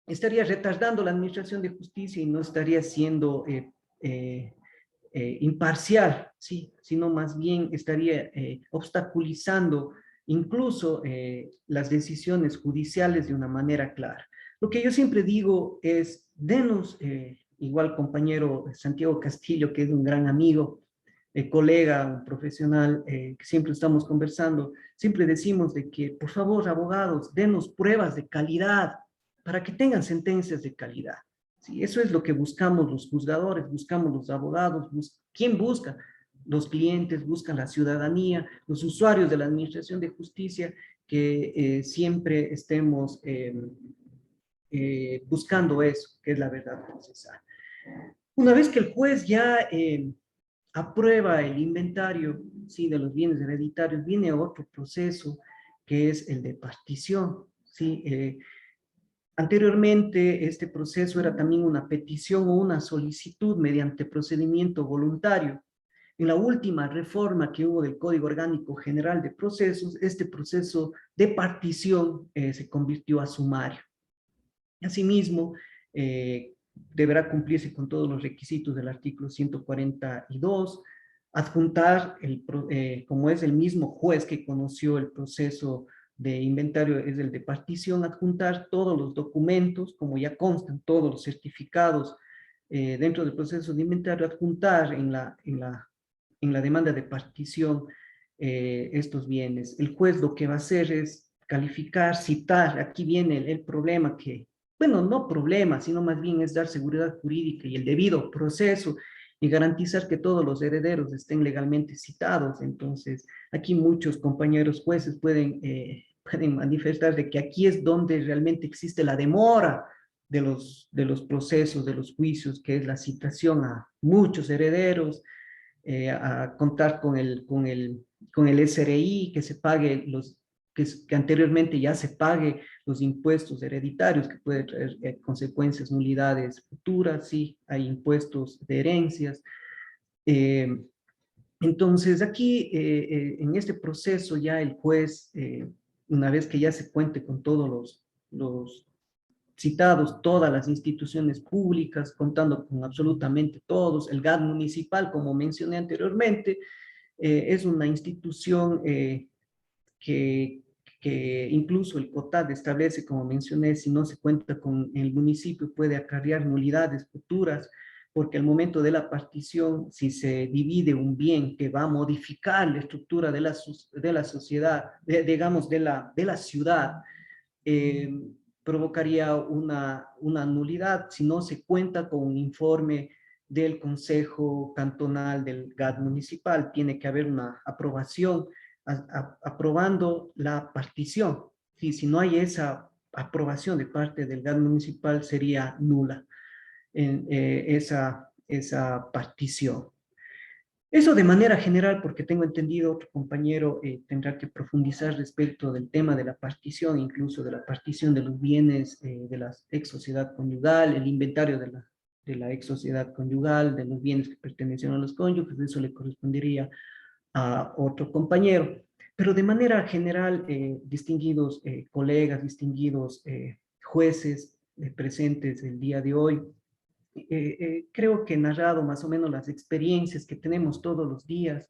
estaría retardando la administración de justicia y no estaría siendo imparcial, ¿sí?, sino más bien estaría obstaculizando incluso las decisiones judiciales de una manera clara. Lo que yo siempre digo es, denos, igual compañero Santiago Castillo, que es un gran amigo, colega, un profesional, que siempre estamos conversando, siempre decimos de que, por favor, abogados, denos pruebas de calidad para que tengan sentencias de calidad. Sí, eso es lo que buscamos los juzgadores, buscamos los abogados. ¿Quién busca? Los clientes, buscan la ciudadanía, los usuarios de la administración de justicia, que siempre estemos buscando eso, que es la verdad procesal. Una vez que el juez ya aprueba el inventario, ¿sí?, de los bienes hereditarios, viene otro proceso que es el de partición, ¿sí? Anteriormente, este proceso era también una petición o una solicitud mediante procedimiento voluntario. En la última reforma que hubo del Código Orgánico General de Procesos, este proceso de partición se convirtió a sumario. Asimismo, deberá cumplirse con todos los requisitos del artículo 142, adjuntar, como es el mismo juez que conoció el proceso de inventario, es el de partición, adjuntar todos los documentos, como ya constan todos los certificados dentro del proceso de inventario, adjuntar en la demanda de partición estos bienes. El juez lo que va a hacer es calificar, citar, aquí viene el problema que, bueno, no problema, sino más bien es dar seguridad jurídica y el debido proceso y garantizar que todos los herederos estén legalmente citados. Entonces, aquí muchos compañeros jueces pueden manifestar de que aquí es donde realmente existe la demora de los procesos, de los juicios, que es la citación a muchos herederos, a contar con el SRI, que se pague que anteriormente ya se pague los impuestos hereditarios, que puede traer consecuencias, nulidades futuras, sí, hay impuestos de herencias. Eh, entonces, aquí, en este proceso, ya el juez, una vez que ya se cuente con todos los citados, todas las instituciones públicas, contando con absolutamente todos, el GAD municipal, como mencioné anteriormente, es una institución que, que incluso el COTAD establece, como mencioné, si no se cuenta con el municipio, puede acarrear nulidades futuras, porque al momento de la partición, si se divide un bien que va a modificar la estructura de la sociedad, digamos, de la ciudad, eh, provocaría una nulidad si no se cuenta con un informe del Consejo Cantonal del GAD municipal. Tiene que haber una aprobación aprobando la partición. Y si no hay esa aprobación de parte del GAD municipal, sería nula esa partición. Eso de manera general, porque tengo entendido, otro compañero tendrá que profundizar respecto del tema de la partición, incluso de la partición de los bienes de la ex sociedad conyugal, el inventario de la ex sociedad conyugal, de los bienes que pertenecen a los cónyuges, eso le correspondería a otro compañero. Pero de manera general, distinguidos colegas, distinguidos jueces presentes el día de hoy, creo que he narrado más o menos las experiencias que tenemos todos los días.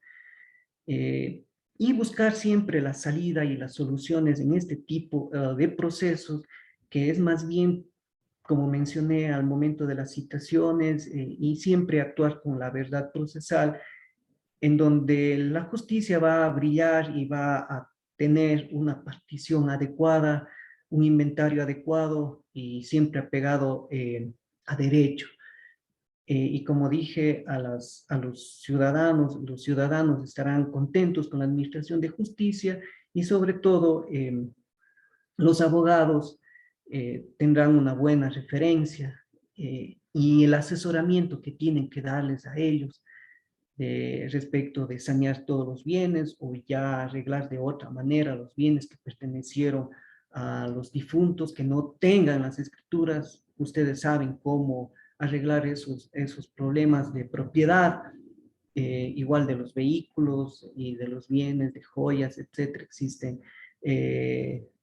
Eh, y buscar siempre la salida y las soluciones en este tipo de procesos, que es más bien, como mencioné al momento de las citaciones, y siempre actuar con la verdad procesal, en donde la justicia va a brillar y va a tener una partición adecuada, un inventario adecuado y siempre apegado a derecho. Y como dije, a los ciudadanos estarán contentos con la administración de justicia y sobre todo los abogados tendrán una buena referencia y el asesoramiento que tienen que darles a ellos respecto de sanear todos los bienes o ya arreglar de otra manera los bienes que pertenecieron a los difuntos que no tengan las escrituras. Ustedes saben cómo arreglar esos problemas de propiedad, igual de los vehículos y de los bienes, de joyas, etcétera. Existen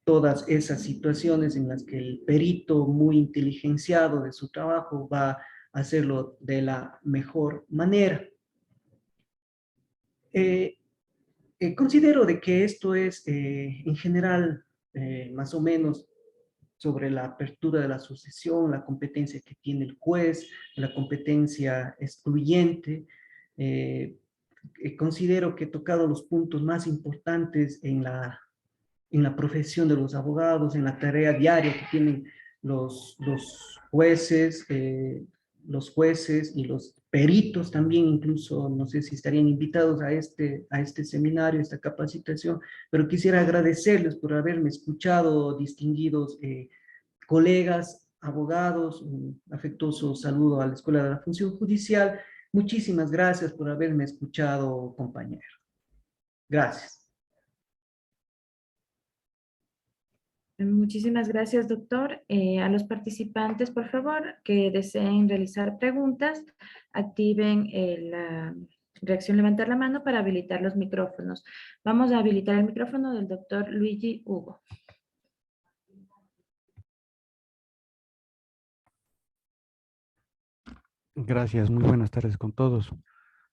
todas esas situaciones en las que el perito muy inteligenciado de su trabajo va a hacerlo de la mejor manera. Eh, considero de que esto es en general más o menos sobre la apertura de la sucesión, la competencia que tiene el juez, la competencia excluyente. Eh, considero que he tocado los puntos más importantes en la profesión de los abogados, en la tarea diaria que tienen los jueces, los jueces y los peritos también, incluso no sé si estarían invitados a este seminario, a esta capacitación, pero quisiera agradecerles por haberme escuchado, distinguidos colegas, abogados, un afectuoso saludo a la Escuela de la Función Judicial. Muchísimas gracias por haberme escuchado, compañero. Gracias. Muchísimas gracias, doctor. A los participantes, por favor, que deseen realizar preguntas, activen la reacción levantar la mano para habilitar los micrófonos. Vamos a habilitar el micrófono del doctor Luigi Hugo. Gracias, muy buenas tardes con todos.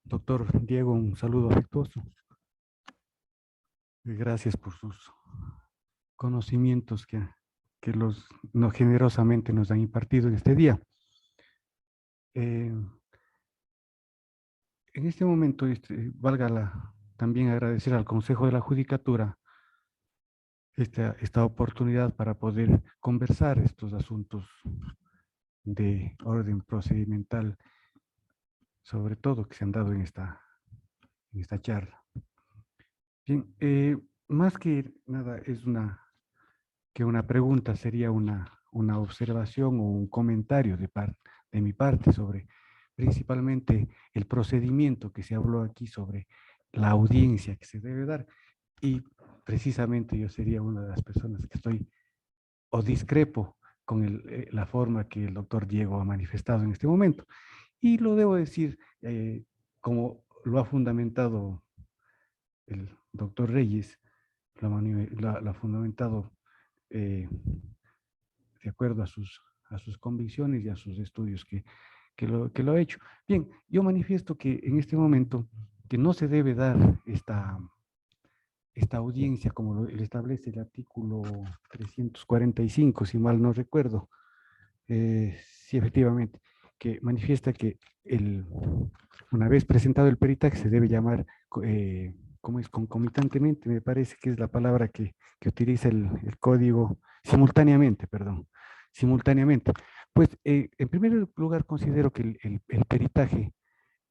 Doctor Diego, un saludo afectuoso. Gracias por sus conocimientos que generosamente nos han impartido en este día. En este momento, valga también agradecer al Consejo de la Judicatura esta oportunidad para poder conversar estos asuntos de orden procedimental, sobre todo que se han dado en esta charla. Bien, más que nada es una pregunta, sería una observación o un comentario de mi parte sobre principalmente el procedimiento que se habló aquí sobre la audiencia que se debe dar. Y precisamente yo sería una de las personas que estoy o discrepo con la forma que el doctor Diego ha manifestado en este momento. Y lo debo decir como lo ha fundamentado el doctor Reyes, lo ha fundamentado de acuerdo a sus convicciones y a sus estudios que lo ha hecho. Bien, yo manifiesto que en este momento que no se debe dar esta audiencia como lo establece el artículo 345, si mal no recuerdo. Sí, efectivamente, que manifiesta que una vez presentado el peritaje se debe llamar, ¿cómo es? Concomitantemente, me parece que es la palabra que utiliza el código, simultáneamente, perdón, simultáneamente. Pues, en primer lugar, considero que el peritaje,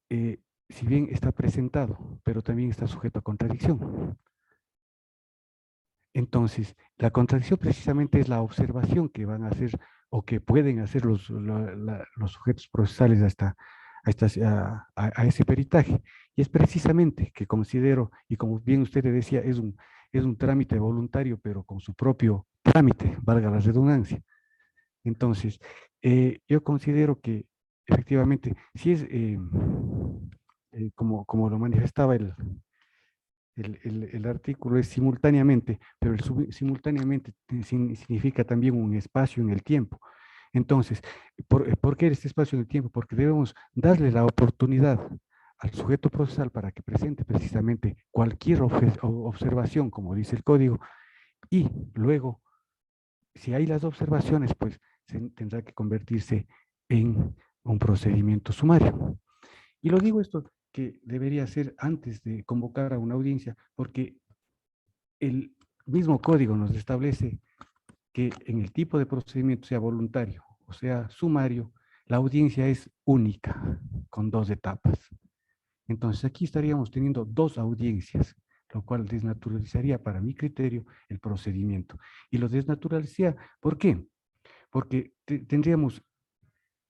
si bien está presentado, pero también está sujeto a contradicción. Entonces, la contradicción precisamente es la observación que van a hacer o que pueden hacer los sujetos procesales a ese peritaje. Y es precisamente que considero, y como bien usted le decía, es un trámite voluntario, pero con su propio trámite, valga la redundancia. Entonces, yo considero que efectivamente, si es como lo manifestaba el artículo, es simultáneamente, pero simultáneamente significa también un espacio en el tiempo. Entonces, ¿por qué este espacio en el tiempo? Porque debemos darle la oportunidad al sujeto procesal para que presente precisamente cualquier observación, como dice el código, y luego, si hay las observaciones, pues tendrá que convertirse en un procedimiento sumario. Y lo digo esto que debería ser antes de convocar a una audiencia, porque el mismo código nos establece que en el tipo de procedimiento, sea voluntario o sea sumario, la audiencia es única, con 2 etapas. Entonces aquí estaríamos teniendo 2 audiencias, lo cual desnaturalizaría para mi criterio el procedimiento. Y lo desnaturalizaría, ¿por qué? Porque tendríamos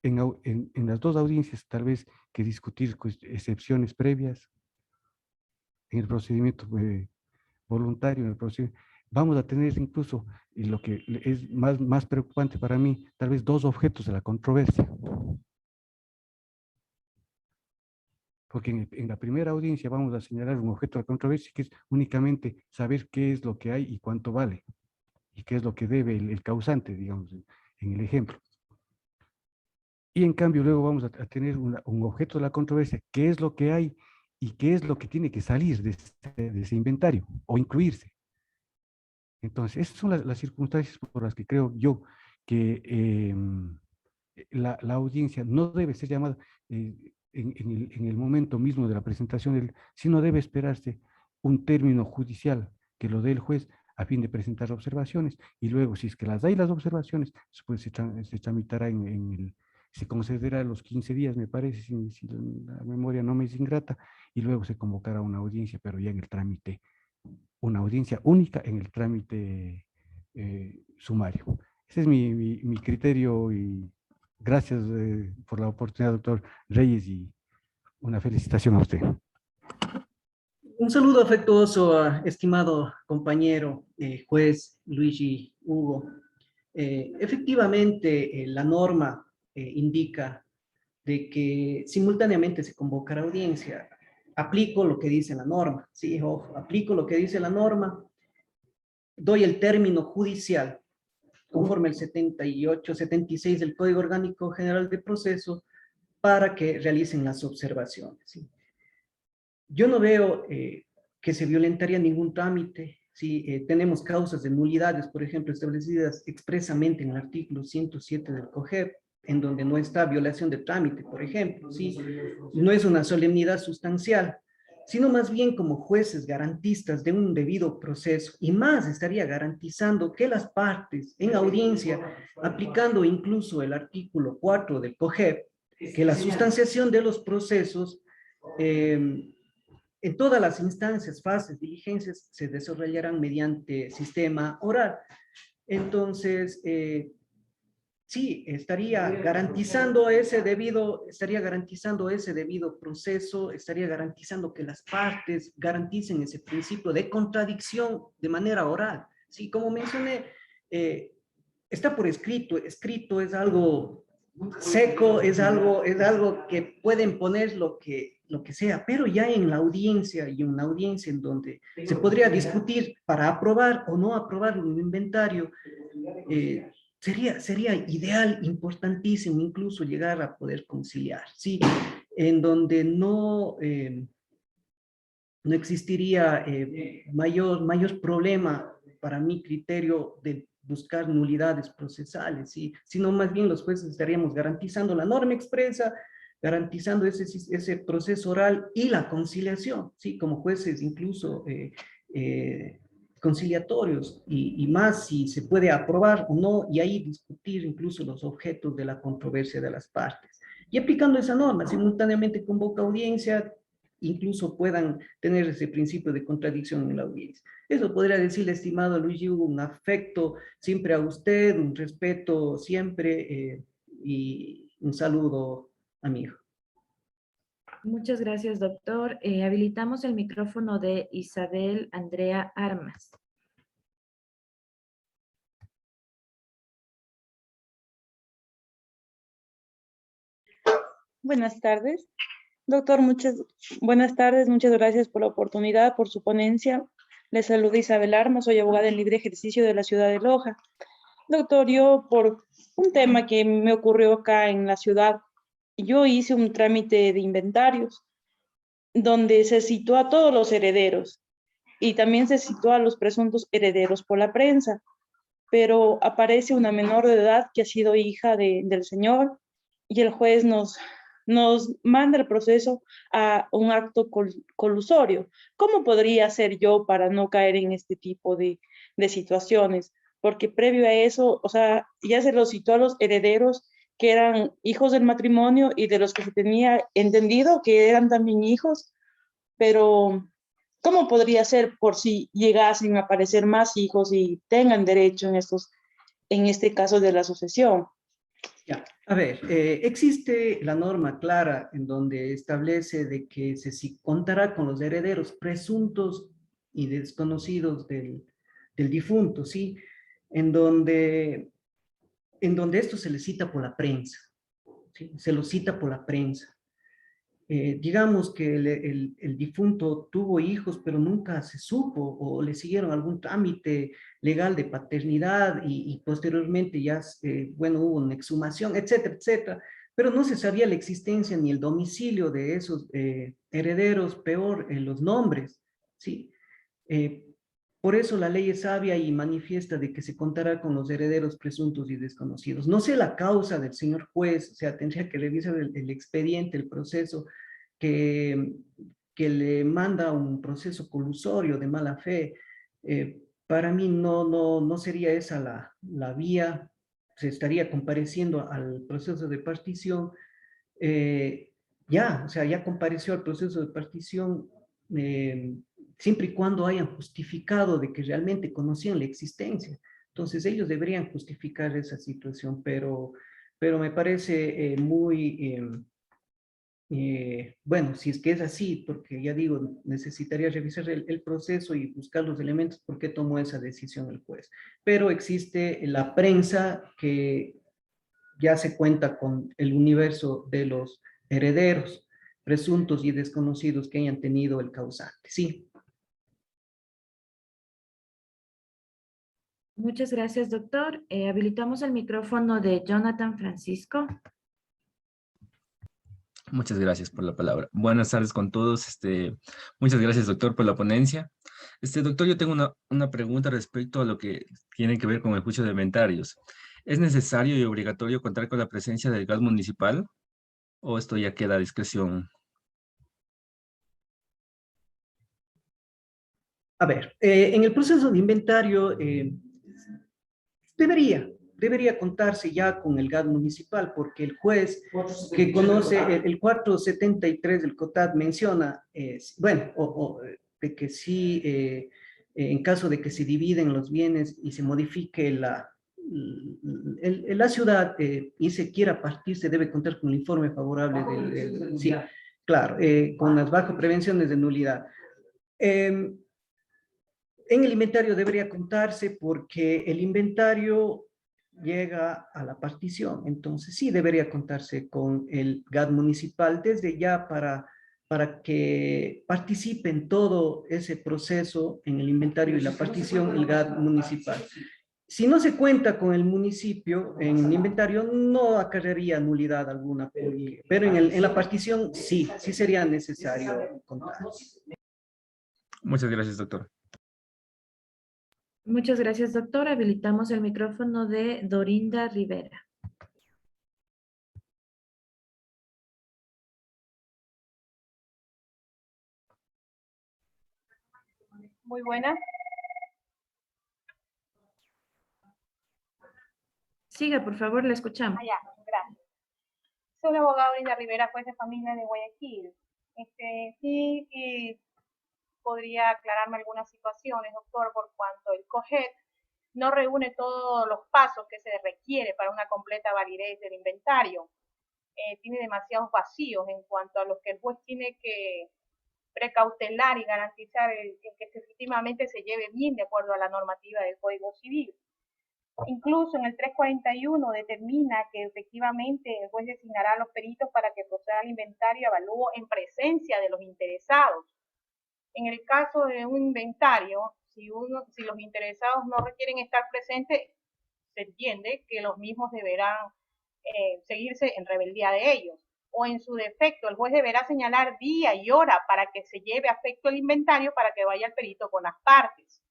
en las 2 audiencias tal vez que discutir excepciones previas en el procedimiento voluntario, en el procedimiento. Vamos a tener incluso, y lo que es más preocupante para mí, tal vez 2 objetos de la controversia. Porque en la primera audiencia vamos a señalar un objeto de controversia que es únicamente saber qué es lo que hay y cuánto vale, y qué es lo que debe el causante, digamos, en el ejemplo. Y en cambio luego vamos a tener un objeto de la controversia, qué es lo que hay y qué es lo que tiene que salir de ese inventario o incluirse. Entonces, esas son las circunstancias por las que creo yo que la audiencia no debe ser llamada en el momento mismo de la presentación, sino debe esperarse un término judicial que lo dé el juez a fin de presentar observaciones, y luego, si es que las hay las observaciones, pues se tramitará se concederá los 15 días, me parece, si la memoria no me es ingrata, y luego se convocará una audiencia, pero ya en el trámite, una audiencia única en el trámite sumario. Ese es mi criterio, y gracias por la oportunidad, doctor Reyes, y una felicitación a usted. Un saludo afectuoso a estimado compañero juez Luigi Hugo. Efectivamente, la norma indica de que simultáneamente se convocará audiencia. Aplico lo que dice la norma, sí, ojo, aplico lo que dice la norma, doy el término judicial conforme el 78, 76 del Código Orgánico General de Proceso para que realicen las observaciones. ¿Sí? Yo no veo que se violentaría ningún trámite. Si tenemos causas de nulidades, por ejemplo, establecidas expresamente en el artículo 107 del COGEP, en donde no está violación de trámite, por ejemplo, ¿sí? No es una solemnidad sustancial, sino más bien como jueces garantistas de un debido proceso, y más estaría garantizando que las partes en audiencia, aplicando incluso el artículo 4 del COGEP, que la sustanciación de los procesos en todas las instancias, fases, diligencias, se desarrollarán mediante sistema oral. Entonces, sí, estaría garantizando ese debido proceso, estaría garantizando que las partes garanticen ese principio de contradicción de manera oral. Sí, como mencioné, está por escrito. Escrito es algo seco, es algo que pueden poner lo que sea, pero ya en la audiencia, y una audiencia en donde se podría discutir para aprobar o no aprobar un inventario, sería ideal, importantísimo, incluso llegar a poder conciliar, ¿sí? En donde no existiría mayor problema, para mi criterio, de buscar nulidades procesales, ¿sí? Sino más bien los jueces estaríamos garantizando la norma expresa, garantizando ese proceso oral y la conciliación, ¿sí? Como jueces incluso conciliatorios, y más si se puede aprobar o no, y ahí discutir incluso los objetos de la controversia de las partes. Y aplicando esa norma, simultáneamente convoca audiencia, incluso puedan tener ese principio de contradicción en la audiencia. Eso podría decirle, estimado Luigi Hugo, un afecto siempre a usted, un respeto siempre, y un saludo, amigo. Muchas gracias, doctor. Habilitamos el micrófono de Isabel Andrea Armas. Buenas tardes. Doctor, buenas tardes, muchas gracias por la oportunidad, por su ponencia. Les saluda Isabel Armas, soy abogada en libre ejercicio de la ciudad de Loja. Doctor, yo por un tema que me ocurrió acá en la ciudad, yo hice un trámite de inventarios donde se citó a todos los herederos y también se citó a los presuntos herederos por la prensa, pero aparece una menor de edad que ha sido hija del señor y el juez nos manda el proceso a un acto colusorio. ¿Cómo podría hacer yo para no caer en este tipo de situaciones? Porque previo a eso, o sea, ya se los citó a los herederos que eran hijos del matrimonio y de los que se tenía entendido que eran también hijos, pero ¿cómo podría ser por si llegasen a aparecer más hijos y tengan derecho en este caso de la sucesión? Ya, a ver, existe la norma clara en donde establece de que se contará con los herederos presuntos y desconocidos del difunto, ¿sí? En donde, en donde esto se le cita por la prensa, ¿sí? Se lo cita por la prensa. Digamos que el difunto tuvo hijos, pero nunca se supo o le siguieron algún trámite legal de paternidad y posteriormente ya, bueno, hubo una exhumación, etcétera, etcétera, pero no se sabía la existencia ni el domicilio de esos herederos, peor, los nombres, ¿sí? Eh, por eso la ley es sabia y manifiesta de que se contará con los herederos presuntos y desconocidos. No sé la causa del señor juez, o sea, tendría que revisar el expediente, el proceso que, que le manda un proceso colusorio de mala fe. Para mí no sería esa la vía, se estaría compareciendo al proceso de partición. eh, ya, o sea, ya compareció al proceso de partición, eh, siempre y cuando hayan justificado de que realmente conocían la existencia. Entonces ellos deberían justificar esa situación, pero me parece bueno, si es que es así, porque ya digo, necesitaría revisar el proceso y buscar los elementos por qué tomó esa decisión el juez. Pero existe la prensa que ya se cuenta con el universo de los herederos, presuntos y desconocidos que hayan tenido el causante. Sí. Muchas gracias, doctor. Habilitamos el micrófono de Jonathan Francisco. Muchas gracias por la palabra. Buenas tardes con todos. Muchas gracias, doctor, por la ponencia. Doctor, yo tengo una pregunta respecto a lo que tiene que ver con el juicio de inventarios. ¿Es necesario y obligatorio contar con la presencia del GAD municipal o esto ya queda a discreción? A ver, en el proceso de inventario debería contarse ya con el GAD municipal, porque el juez que conoce el 473 del COTAD menciona, bueno, de que sí, en caso de que se dividen los bienes y se modifique la ciudad y se quiera partir, se debe contar con el informe favorable sí, claro, con las bajo prevenciones de nulidad. En el inventario debería contarse porque el inventario llega a la partición, entonces sí debería contarse con el GAD municipal desde ya para que participe en todo ese proceso en el inventario y la partición el GAD municipal. Si no se cuenta con el municipio en el inventario, no acarrearía nulidad alguna, pero en la partición sí sería necesario contar. Muchas gracias, doctor. Muchas gracias, doctor. Habilitamos el micrófono de Dorinda Rivera. Muy buena. Siga, por favor, le escuchamos. Ya, gracias. Soy la abogada Dorinda Rivera, juez de familia de Guayaquil. Sí, podría aclararme algunas situaciones, doctor, por cuanto el COGET no reúne todos los pasos que se requiere para una completa validez del inventario. Tiene demasiados vacíos en cuanto a los que el juez tiene que precautelar y garantizar que efectivamente se lleve bien de acuerdo a la normativa del Código Civil. Incluso en el 341 determina que efectivamente el juez designará a los peritos para que proceda al inventario y avalúo en presencia de los interesados. En el caso de un inventario, si los interesados no requieren estar presentes, se entiende que los mismos deberán seguirse en rebeldía de ellos. o en su defecto el juez deberá señalar día y hora para que se lleve a efecto el inventario para que vaya el perito con las partes,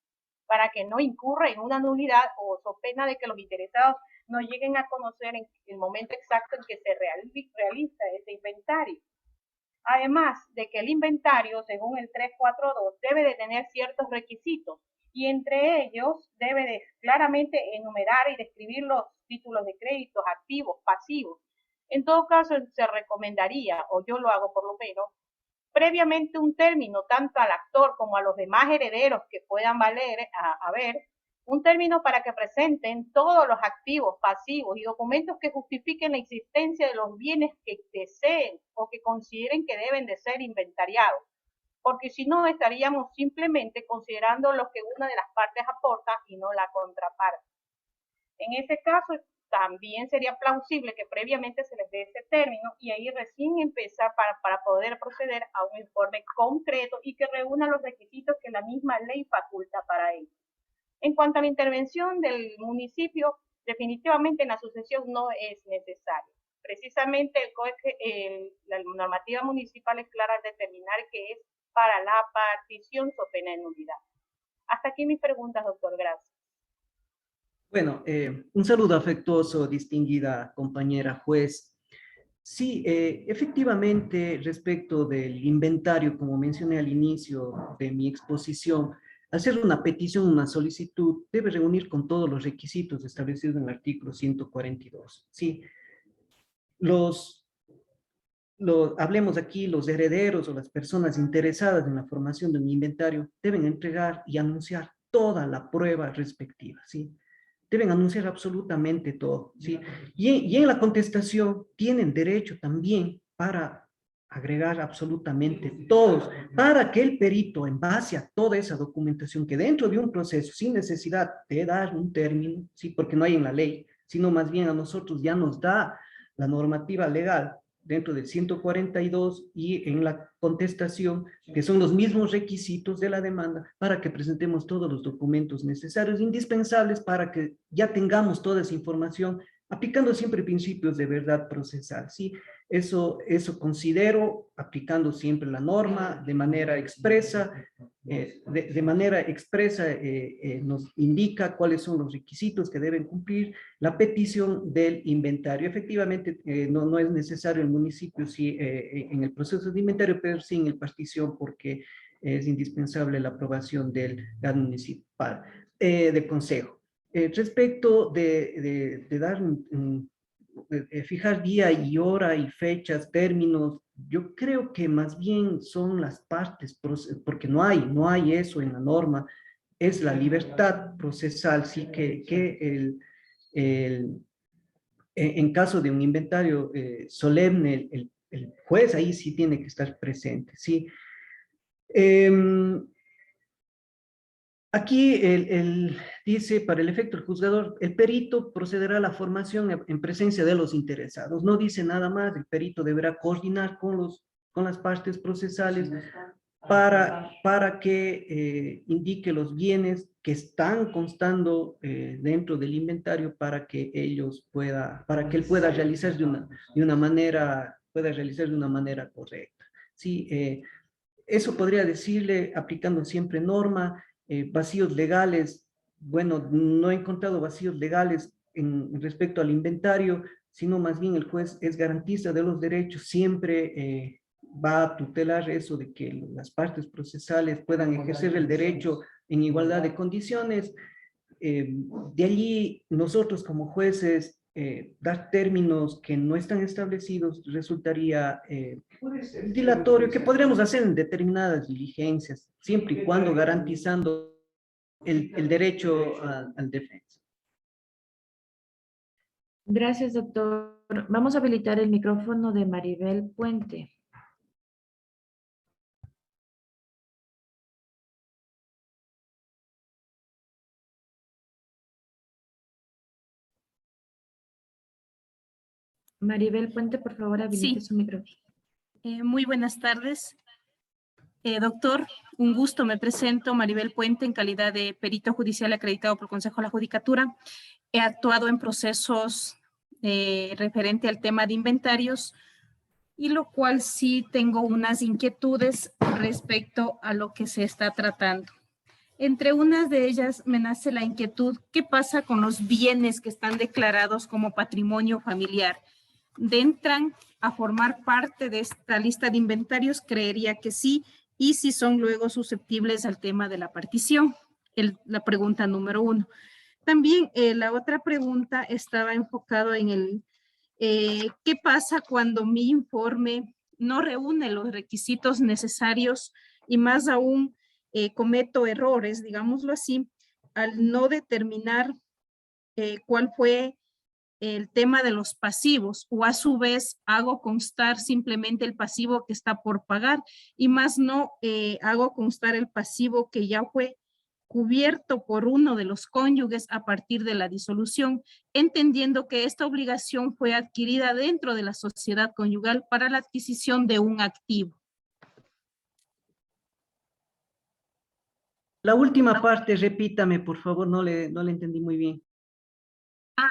para que no incurra en una nulidad o so pena de que los interesados no lleguen a conocer en el momento exacto en que se realiza ese inventario. Además de que el inventario, según el 342, debe de tener ciertos requisitos y entre ellos debe de claramente enumerar y describir los títulos de créditos, activos, pasivos. En todo caso, se recomendaría, o yo lo hago por lo menos, previamente un término, tanto al actor como a los demás herederos que puedan haber, un término para que presenten todos los activos, pasivos y documentos que justifiquen la existencia de los bienes que deseen o que consideren que deben de ser inventariados, porque si no estaríamos simplemente considerando lo que una de las partes aporta y no la contraparte. En ese caso, también sería plausible que previamente se les dé ese término y ahí recién empezar para poder proceder a un informe concreto y que reúna los requisitos que la misma ley faculta para ello. En cuanto a la intervención del municipio, definitivamente en la sucesión no es necesario. Precisamente la normativa municipal es clara al determinar que es para la partición so pena de nulidad. Hasta aquí mis preguntas, doctor. Gracias. Bueno, un saludo afectuoso, distinguida compañera juez. Sí, efectivamente, respecto del inventario, como mencioné al inicio de mi exposición, hacer una petición, una solicitud, debe reunir con todos los requisitos establecidos en el artículo 142. Sí, hablemos aquí, los herederos o las personas interesadas en la formación de un inventario deben entregar y anunciar toda la prueba respectiva, ¿sí? Deben anunciar absolutamente todo, ¿sí? Y en la contestación tienen derecho también para agregar absolutamente todos, para que el perito, en base a toda esa documentación, que dentro de un proceso, sin necesidad de dar un término, ¿sí? Porque no hay en la ley, sino más bien a nosotros ya nos da la normativa legal dentro del 142 y en la contestación, que son los mismos requisitos de la demanda, para que presentemos todos los documentos necesarios, indispensables para que ya tengamos toda esa información, aplicando siempre principios de verdad procesal, ¿sí? Eso considero, aplicando siempre la norma de manera expresa, nos indica cuáles son los requisitos que deben cumplir la petición del inventario. Efectivamente, no es necesario el municipio sí, en el proceso de inventario, pero sí en el partición, porque es indispensable la aprobación del municipal, del consejo. Respecto de dar fijar día y hora y fechas, términos, yo creo que más bien son las partes, porque no hay eso en la norma, es la libertad procesal, sí que en caso de un inventario solemne, el juez ahí sí tiene que estar presente, ¿sí? Aquí dice, para el efecto del juzgador, el perito procederá a la formación en presencia de los interesados. No dice nada más, el perito deberá coordinar con las partes procesales para que indique los bienes que están constando dentro del inventario para que él pueda realizar de una manera correcta. Sí, eso podría decirle aplicando siempre norma. Vacíos legales, bueno, no he encontrado vacíos legales respecto al inventario, sino más bien el juez es garantista de los derechos, siempre va a tutelar eso de que las partes procesales puedan ejercer el derecho en igualdad de condiciones. De allí, nosotros como jueces, dar términos que no están establecidos resultaría dilatorio, que podríamos hacer en determinadas diligencias, siempre y cuando garantizando el derecho al defensa. Gracias, doctor. Vamos a habilitar el micrófono de Maribel Puente. Maribel Puente, por favor, habilite su micrófono. Muy buenas tardes. Doctor, un gusto. Me presento Maribel Puente en calidad de perito judicial acreditado por el Consejo de la Judicatura. He actuado en procesos referente al tema de inventarios y lo cual sí tengo unas inquietudes respecto a lo que se está tratando. Entre unas de ellas me nace la inquietud, ¿qué pasa con los bienes que están declarados como patrimonio familiar? ¿Entran a formar parte de esta lista de inventarios? Creería que sí, y si son luego susceptibles al tema de la partición. La pregunta número 1. También la otra pregunta estaba enfocado en el ¿qué pasa cuando mi informe no reúne los requisitos necesarios y más aún cometo errores, digámoslo así, al no determinar cuál fue el tema de los pasivos, o a su vez hago constar simplemente el pasivo que está por pagar y más no hago constar el pasivo que ya fue cubierto por uno de los cónyuges a partir de la disolución, entendiendo que esta obligación fue adquirida dentro de la sociedad conyugal para la adquisición de un activo. La última parte, repítame, por favor, no le entendí muy bien.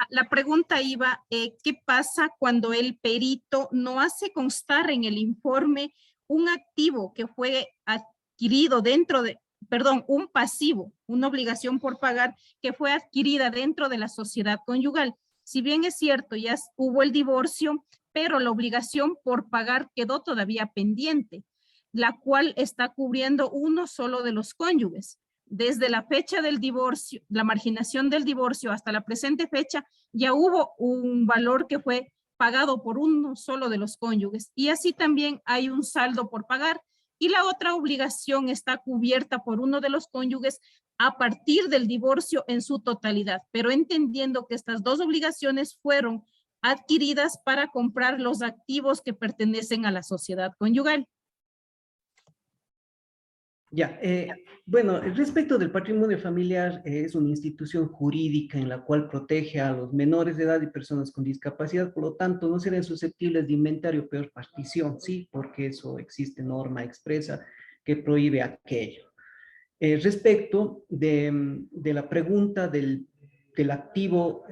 La pregunta iba, ¿qué pasa cuando el perito no hace constar en el informe un activo que fue adquirido dentro de, perdón, un pasivo, una obligación por pagar que fue adquirida dentro de la sociedad conyugal? Si bien es cierto, ya hubo el divorcio, pero la obligación por pagar quedó todavía pendiente, la cual está cubriendo uno solo de los cónyuges. Desde la fecha del divorcio, la marginación del divorcio hasta la presente fecha, ya hubo un valor que fue pagado por uno solo de los cónyuges y así también hay un saldo por pagar y la otra obligación está cubierta por uno de los cónyuges a partir del divorcio en su totalidad, pero entendiendo que estas dos obligaciones fueron adquiridas para comprar los activos que pertenecen a la sociedad conyugal. Ya, bueno, respecto del patrimonio familiar, es una institución jurídica en la cual protege a los menores de edad y personas con discapacidad, por lo tanto, no serán susceptibles de inventario peor partición, ¿sí? Porque eso existe norma expresa que prohíbe aquello. Respecto de la pregunta del activo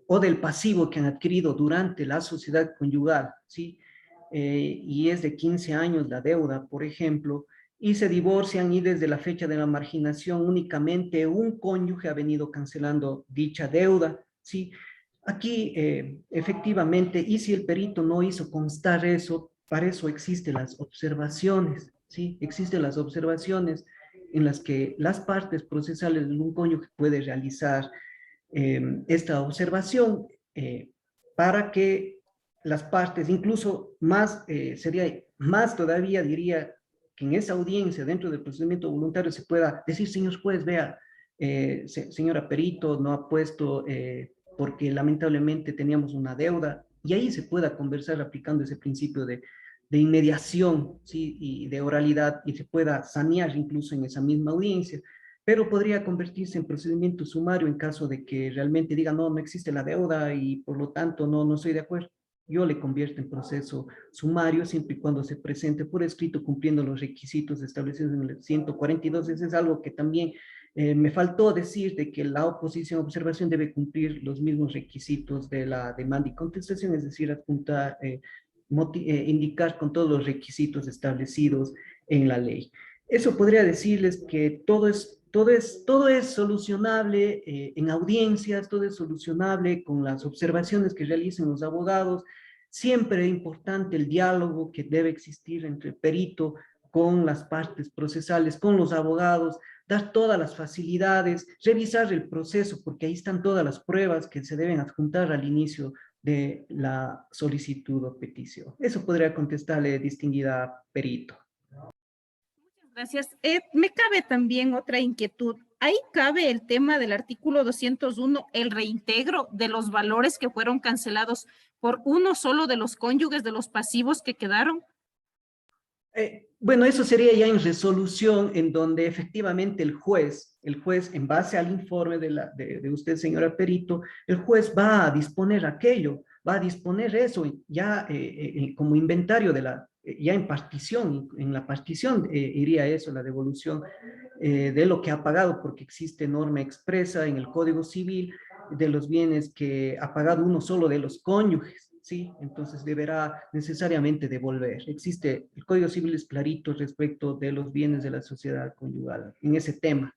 o del pasivo que han adquirido durante la sociedad conyugal, ¿sí? Y es de 15 años la deuda, por ejemplo, y se divorcian y desde la fecha de la marginación únicamente un cónyuge ha venido cancelando dicha deuda, ¿sí? Aquí, efectivamente, y si el perito no hizo constar eso, para eso existen las observaciones, ¿sí? Existen las observaciones en las que las partes procesales de un cónyuge puede realizar esta observación para que las partes, incluso más, sería más todavía, diría, que en esa audiencia, dentro del procedimiento voluntario, se pueda decir, señor juez, vea, señora perito, no ha puesto, porque lamentablemente teníamos una deuda, y ahí se pueda conversar aplicando ese principio de inmediación, ¿sí? Y de oralidad, y se pueda sanear incluso en esa misma audiencia, pero podría convertirse en procedimiento sumario en caso de que realmente diga, no, no existe la deuda y por lo tanto no estoy de acuerdo. Yo le convierto en proceso sumario siempre y cuando se presente por escrito cumpliendo los requisitos establecidos en el 142. Eso es algo que también me faltó decir, de que la oposición observación debe cumplir los mismos requisitos de la demanda y contestación, es decir, adjuntar, indicar con todos los requisitos establecidos en la ley. Eso podría decirles que todo es solucionable en audiencias, todo es solucionable con las observaciones que realicen los abogados. Siempre es importante el diálogo que debe existir entre el perito con las partes procesales, con los abogados, dar todas las facilidades, revisar el proceso, porque ahí están todas las pruebas que se deben adjuntar al inicio de la solicitud o petición. Eso podría contestarle, distinguida perito. Gracias. Me cabe también otra inquietud. Ahí cabe el tema del artículo 201, el reintegro de los valores que fueron cancelados por uno solo de los cónyuges de los pasivos que quedaron. Bueno, eso sería ya en resolución, en donde efectivamente el juez en base al informe de usted, señora perito, el juez va a disponer aquello, va a disponer eso ya como inventario ya en partición, en la partición iría eso, la devolución de lo que ha pagado, porque existe norma expresa en el Código Civil de los bienes que ha pagado uno solo de los cónyuges, ¿sí? Entonces deberá necesariamente devolver. Existe, el Código Civil es clarito respecto de los bienes de la sociedad conyugal en ese tema.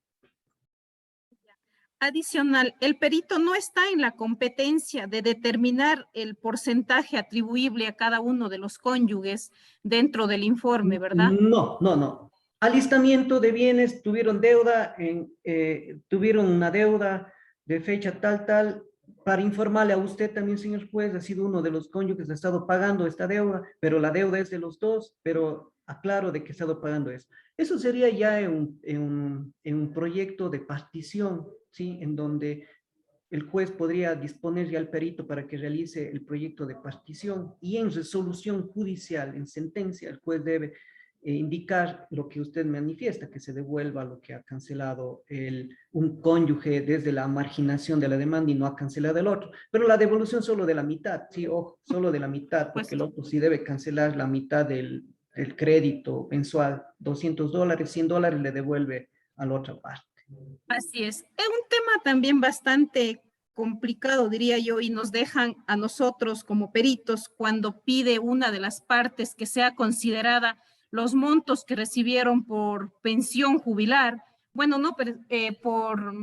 Adicional, el perito no está en la competencia de determinar el porcentaje atribuible a cada uno de los cónyuges dentro del informe, ¿verdad? No. Alistamiento de bienes, tuvieron deuda, tuvieron una deuda de fecha tal, para informarle a usted también, señor juez, ha sido uno de los cónyuges, ha estado pagando esta deuda, pero la deuda es de los dos, pero aclaro de que ha estado pagando eso. Eso sería ya en un proyecto de partición, ¿sí? En donde el juez podría disponer ya al perito para que realice el proyecto de partición, y en resolución judicial, en sentencia, el juez debe indicar lo que usted manifiesta, que se devuelva lo que ha cancelado un cónyuge desde la marginación de la demanda y no ha cancelado el otro. Pero la devolución solo de la mitad, sí, ojo, solo de la mitad, porque el otro sí debe cancelar la mitad del crédito mensual, $200, $100 le devuelve a la otra parte. Así es. Es un tema también bastante complicado, diría yo, y nos dejan a nosotros como peritos cuando pide una de las partes que sea considerada los montos que recibieron por pensión jubilar, bueno, no, por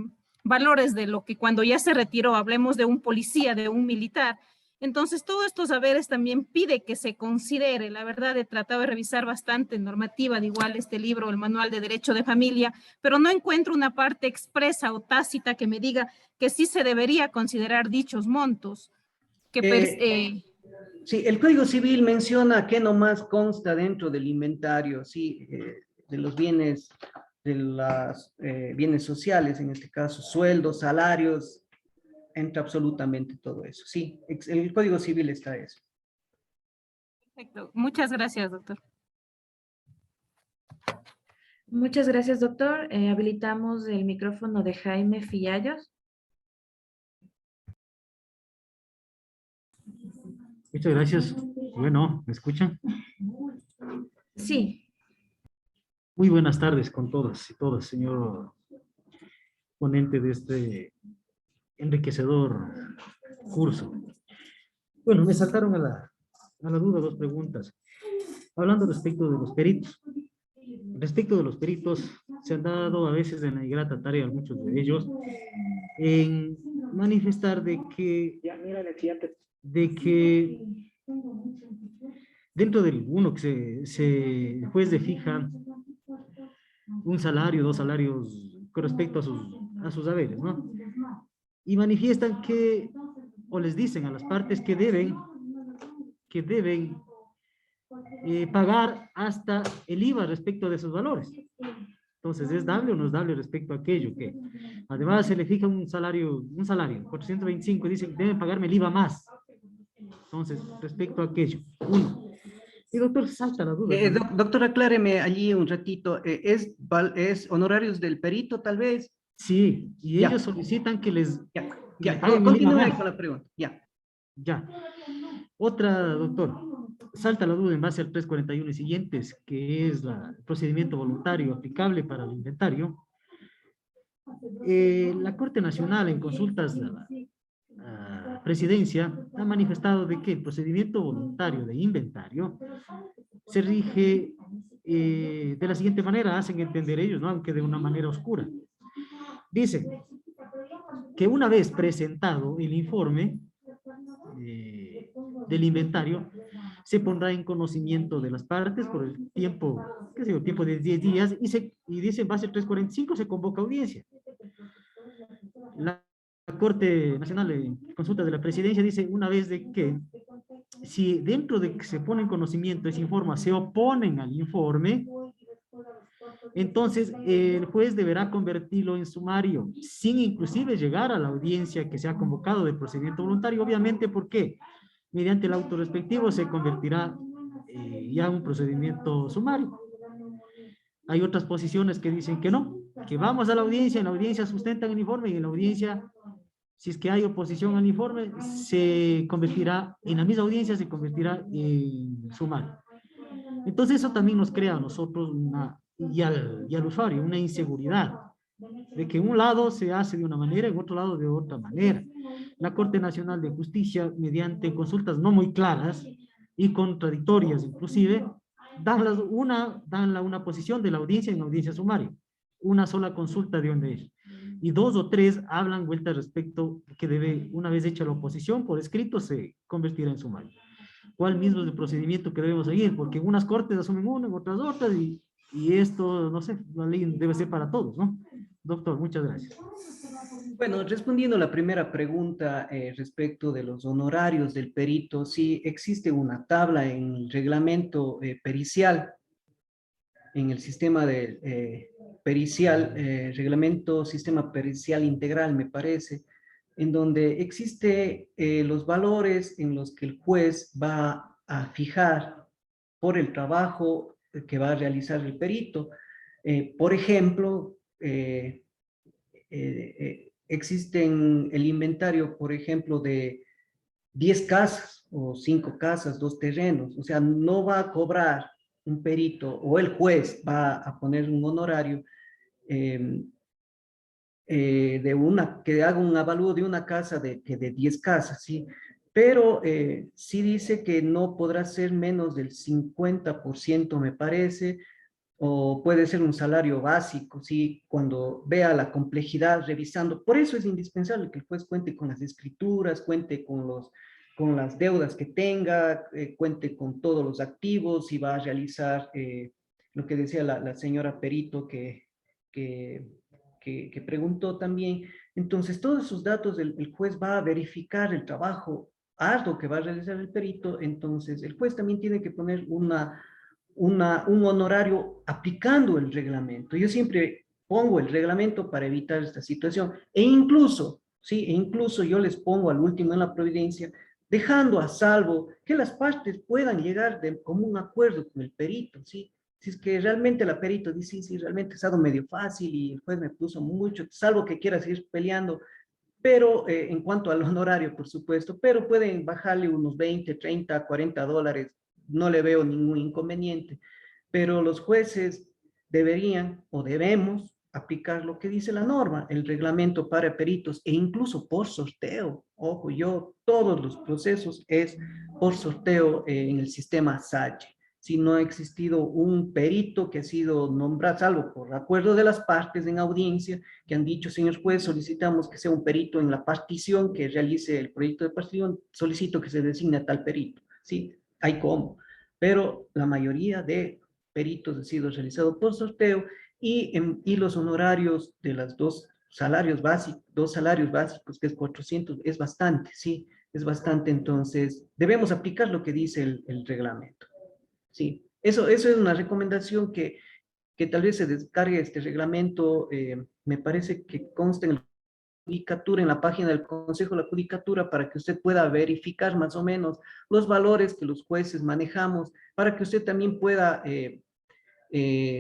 valores de lo que cuando ya se retiró, hablemos de un policía, de un militar. Entonces, todos estos saberes también pide que se considere. La verdad, he tratado de revisar bastante normativa, de igual este libro, el Manual de Derecho de Familia, pero no encuentro una parte expresa o tácita que me diga que sí se debería considerar dichos montos. Sí, el Código Civil menciona que nomás consta dentro del inventario, sí, de los bienes, de los bienes sociales, en este caso, sueldos, salarios, entra absolutamente todo eso. Sí, el Código Civil está eso. Perfecto. Muchas gracias, doctor. Muchas gracias, doctor. Habilitamos el micrófono de Jaime Fillallos. Muchas gracias. Bueno, ¿me escuchan? Sí. Muy buenas tardes con todas y todas, señor ponente de este enriquecedor curso. Bueno, me saltaron a la duda dos preguntas. Hablando respecto de los peritos. Respecto de los peritos, se han dado a veces en la ingrata tarea, muchos de ellos, en manifestar de que dentro del uno que el juez le fija un salario, dos salarios con respecto a sus haberes, ¿no? Y manifiestan que, o les dicen a las partes que deben pagar hasta el IVA respecto de esos valores. Entonces, ¿es dable o no es dable respecto a aquello? Que además se le fija un salario, 425, y dicen, deben pagarme el IVA más. Entonces, respecto a aquello, uno. Y doctor, salta la duda. Doctor, acláreme allí un ratito, ¿es honorarios del perito tal vez? Sí, y ya. Ellos solicitan que les... Continúe con la pregunta, Ya. Otra, doctor, salta la duda en base al 341 y siguientes, que es el procedimiento voluntario aplicable para el inventario. La Corte Nacional, en consultas a Presidencia, ha manifestado de que el procedimiento voluntario de inventario se rige de la siguiente manera, hacen entender ellos, ¿no? Aunque de una manera oscura. Dicen que una vez presentado el informe del inventario, se pondrá en conocimiento de las partes por el tiempo, qué sé yo, tiempo de 10 días, y dice en base al 345 se convoca audiencia. La Corte Nacional de Consultas de la Presidencia dice una vez de que si dentro de que se pone en conocimiento ese informe se oponen al informe, entonces el juez deberá convertirlo en sumario, sin inclusive llegar a la audiencia que se ha convocado de procedimiento voluntario, obviamente porque mediante el auto respectivo se convertirá ya un procedimiento sumario. Hay otras posiciones que dicen que no, que vamos a la audiencia, en la audiencia sustentan el informe y en la audiencia, si es que hay oposición al informe, se convertirá, en la misma audiencia se convertirá en sumario. Entonces eso también nos crea a nosotros y al usuario una inseguridad, De que en un lado se hace de una manera, en otro lado de otra manera. La Corte Nacional de Justicia, mediante consultas no muy claras y contradictorias inclusive, dan una posición de la audiencia en audiencia sumaria. Una sola consulta de una de ellas. Y dos o tres hablan vuelta respecto que debe, una vez hecha la oposición por escrito, se convertirá en sumario. ¿Cuál mismo es el procedimiento que debemos seguir? Porque en unas cortes asumen una, en otras otras, y esto, no sé, la ley debe ser para todos, ¿no? Doctor, muchas gracias. Bueno, respondiendo a la primera pregunta respecto de los honorarios del perito, sí existe una tabla en el reglamento pericial, en el sistema de pericial, reglamento sistema pericial integral, me parece, en donde existe los valores en los que el juez va a fijar por el trabajo que va a realizar el perito. Por ejemplo, existen el inventario, por ejemplo, de 10 casas o 5 casas, 2 terrenos. O sea, no va a cobrar un perito o el juez va a poner un honorario eh, que haga un avalúo de una casa de 10 casas, ¿sí? Pero sí dice que no podrá ser menos del 50%, me parece, o puede ser un salario básico, ¿sí? Cuando vea la complejidad revisando. Por eso es indispensable que el juez cuente con las escrituras, cuente con las deudas que tenga, cuente con todos los activos y va a realizar lo que decía la señora Perito que, que preguntó también. Entonces, todos esos datos el juez va a verificar el trabajo arduo que va a realizar el perito. Entonces, el juez también tiene que poner un honorario aplicando el reglamento. Yo siempre pongo el reglamento para evitar esta situación. E incluso, sí, e incluso yo les pongo al último en la providencia, dejando a salvo que las partes puedan llegar de común acuerdo con el perito, ¿sí? Si es que realmente la perito dice, sí, realmente ha estado medio fácil y el juez me puso mucho, salvo que quiera seguir peleando, pero en cuanto al honorario, por supuesto, pero pueden bajarle unos 20, 30, 40 dólares, no le veo ningún inconveniente, pero los jueces deberían o debemos aplicar lo que dice la norma, el reglamento para peritos e incluso por sorteo. Ojo, todos los procesos es por sorteo en el sistema SACHE. Si no ha existido un perito que ha sido nombrado, salvo por acuerdo de las partes en audiencia, que han dicho, señor juez, solicitamos que sea un perito en la partición que realice el proyecto de partición, solicito que se designe a tal perito. Sí, hay cómo. Pero la mayoría de peritos ha sido realizado por sorteo y los honorarios de las dos salarios básicos, que es 400, es bastante, sí, es bastante. Entonces, debemos aplicar lo que dice el reglamento. Sí, eso es una recomendación que tal vez se descargue este reglamento, me parece que consta en la judicatura, en la página del Consejo de la Judicatura, para que usted pueda verificar más o menos los valores que los jueces manejamos, para que usted también pueda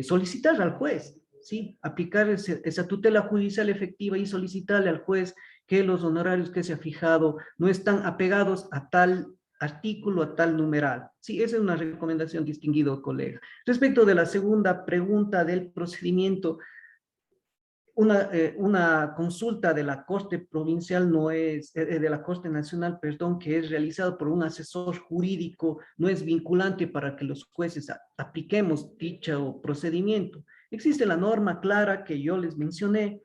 solicitar al juez, ¿sí? Aplicar esa tutela judicial efectiva y solicitarle al juez que los honorarios que se ha fijado no están apegados a tal artículo, a tal numeral. Sí, esa es una recomendación, distinguido colega. Respecto de la segunda pregunta del procedimiento, una consulta de la Corte Provincial no es, de la Corte Nacional, perdón, que es realizado por un asesor jurídico, no es vinculante para que los jueces apliquemos dicho procedimiento. Existe la norma clara que yo les mencioné,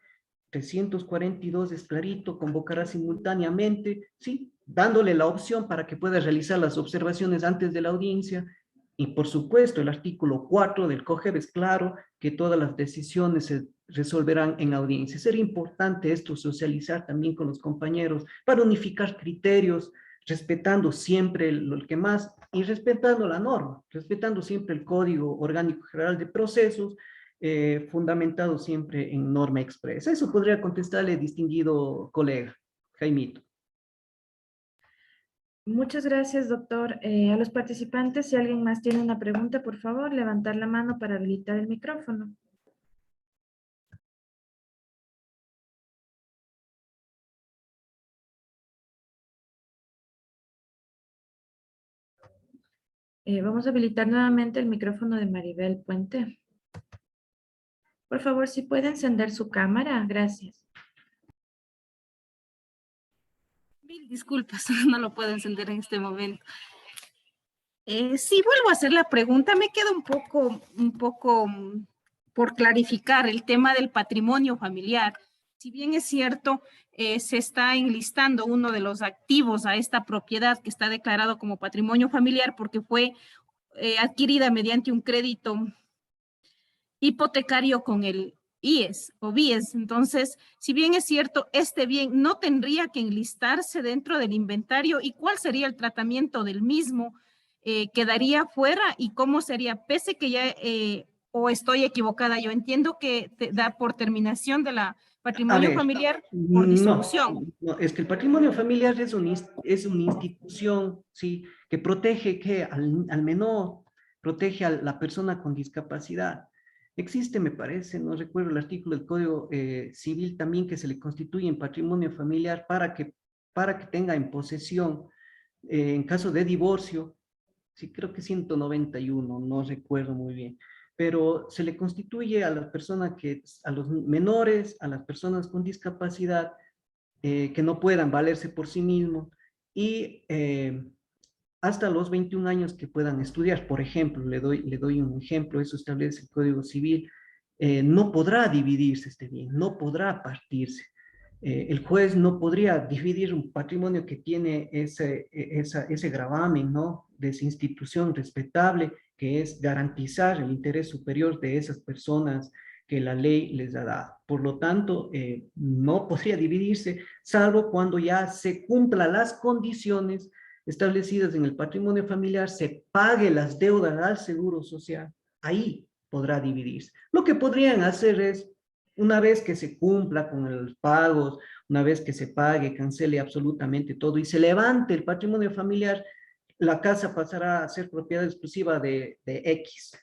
342 es clarito, convocará simultáneamente, sí, dándole la opción para que pueda realizar las observaciones antes de la audiencia. Y por supuesto, el artículo 4 del COGEB es claro que todas las decisiones se resolverán en audiencia. Sería importante esto socializar también con los compañeros para unificar criterios, respetando siempre lo que más y respetando la norma, respetando siempre el Código Orgánico General de Procesos, fundamentado siempre en norma expresa. Eso podría contestarle, distinguido colega Jaimito. Muchas gracias, doctor. A los participantes, si alguien más tiene una pregunta, por favor, levantar la mano para habilitar el micrófono. Vamos a habilitar nuevamente el micrófono de Maribel Puente. Por favor, si puede encender su cámara, gracias. Mil disculpas, no lo puedo encender en este momento. Sí, vuelvo a hacer la pregunta. Me queda un poco por clarificar el tema del patrimonio familiar. Si bien es cierto, se está enlistando uno de los activos a esta propiedad que está declarado como patrimonio familiar porque fue adquirida mediante un crédito hipotecario con el IES o BIES. Entonces, si bien es cierto, este bien no tendría que enlistarse dentro del inventario, ¿y cuál sería el tratamiento del mismo? ¿Quedaría fuera y cómo sería? Pese que ya, o estoy equivocada, yo entiendo que te da por terminación de la A patrimonio ver, familiar por disolución. no, es que el patrimonio familiar es una institución, ¿sí? Que protege al menor, protege a la persona con discapacidad. Existe, me parece, no recuerdo el artículo del Código Civil también que se le constituye en patrimonio familiar para que tenga en posesión, en caso de divorcio, sí, creo que 191, no recuerdo muy bien, pero se le constituye a las personas a los menores, a las personas con discapacidad, que no puedan valerse por sí mismos y hasta los 21 años que puedan estudiar. Por ejemplo, le doy un ejemplo, eso establece el Código Civil, no podrá dividirse este bien, no podrá partirse. El juez no podría dividir un patrimonio que tiene ese gravamen, ¿no? De esa institución respetable, que es garantizar el interés superior de esas personas que la ley les ha dado. Por lo tanto, no podría dividirse, salvo cuando ya se cumplan las condiciones establecidas en el patrimonio familiar, se pague las deudas al Seguro Social, ahí podrá dividirse. Lo que podrían hacer es, una vez que se cumpla con los pagos, una vez que se pague, cancele absolutamente todo y se levante el patrimonio familiar, la casa pasará a ser propiedad exclusiva de X.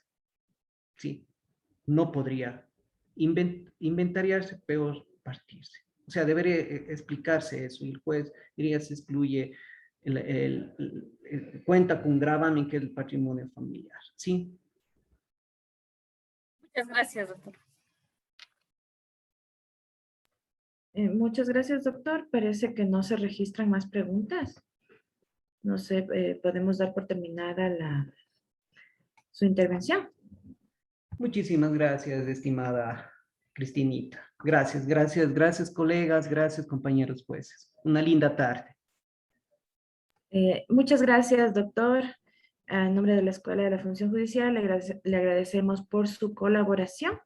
Sí, no podría inventariarse, peor partirse. O sea, debería explicarse eso y el juez diría se excluye, cuenta con gravamen que es el patrimonio familiar. ¿Sí? Muchas gracias, doctor. Muchas gracias, doctor. Parece que no se registran más preguntas. No sé, podemos dar por terminada su intervención. Muchísimas gracias, estimada Cristinita. Gracias, colegas, gracias, compañeros jueces. Una linda tarde. Muchas gracias, doctor. En nombre de la Escuela de la Función Judicial, le agradecemos por su colaboración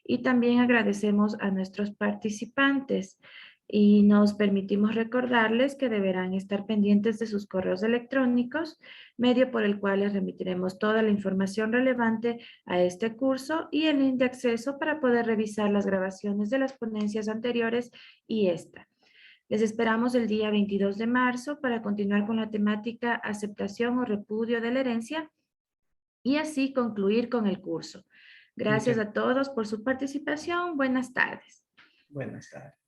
y también agradecemos a nuestros participantes y nos permitimos recordarles que deberán estar pendientes de sus correos electrónicos, medio por el cual les remitiremos toda la información relevante a este curso y el link de acceso para poder revisar las grabaciones de las ponencias anteriores y esta. Les esperamos el día 22 de marzo para continuar con la temática aceptación o repudio de la herencia y así concluir con el curso. Gracias a todos por su participación. Buenas tardes. Buenas tardes.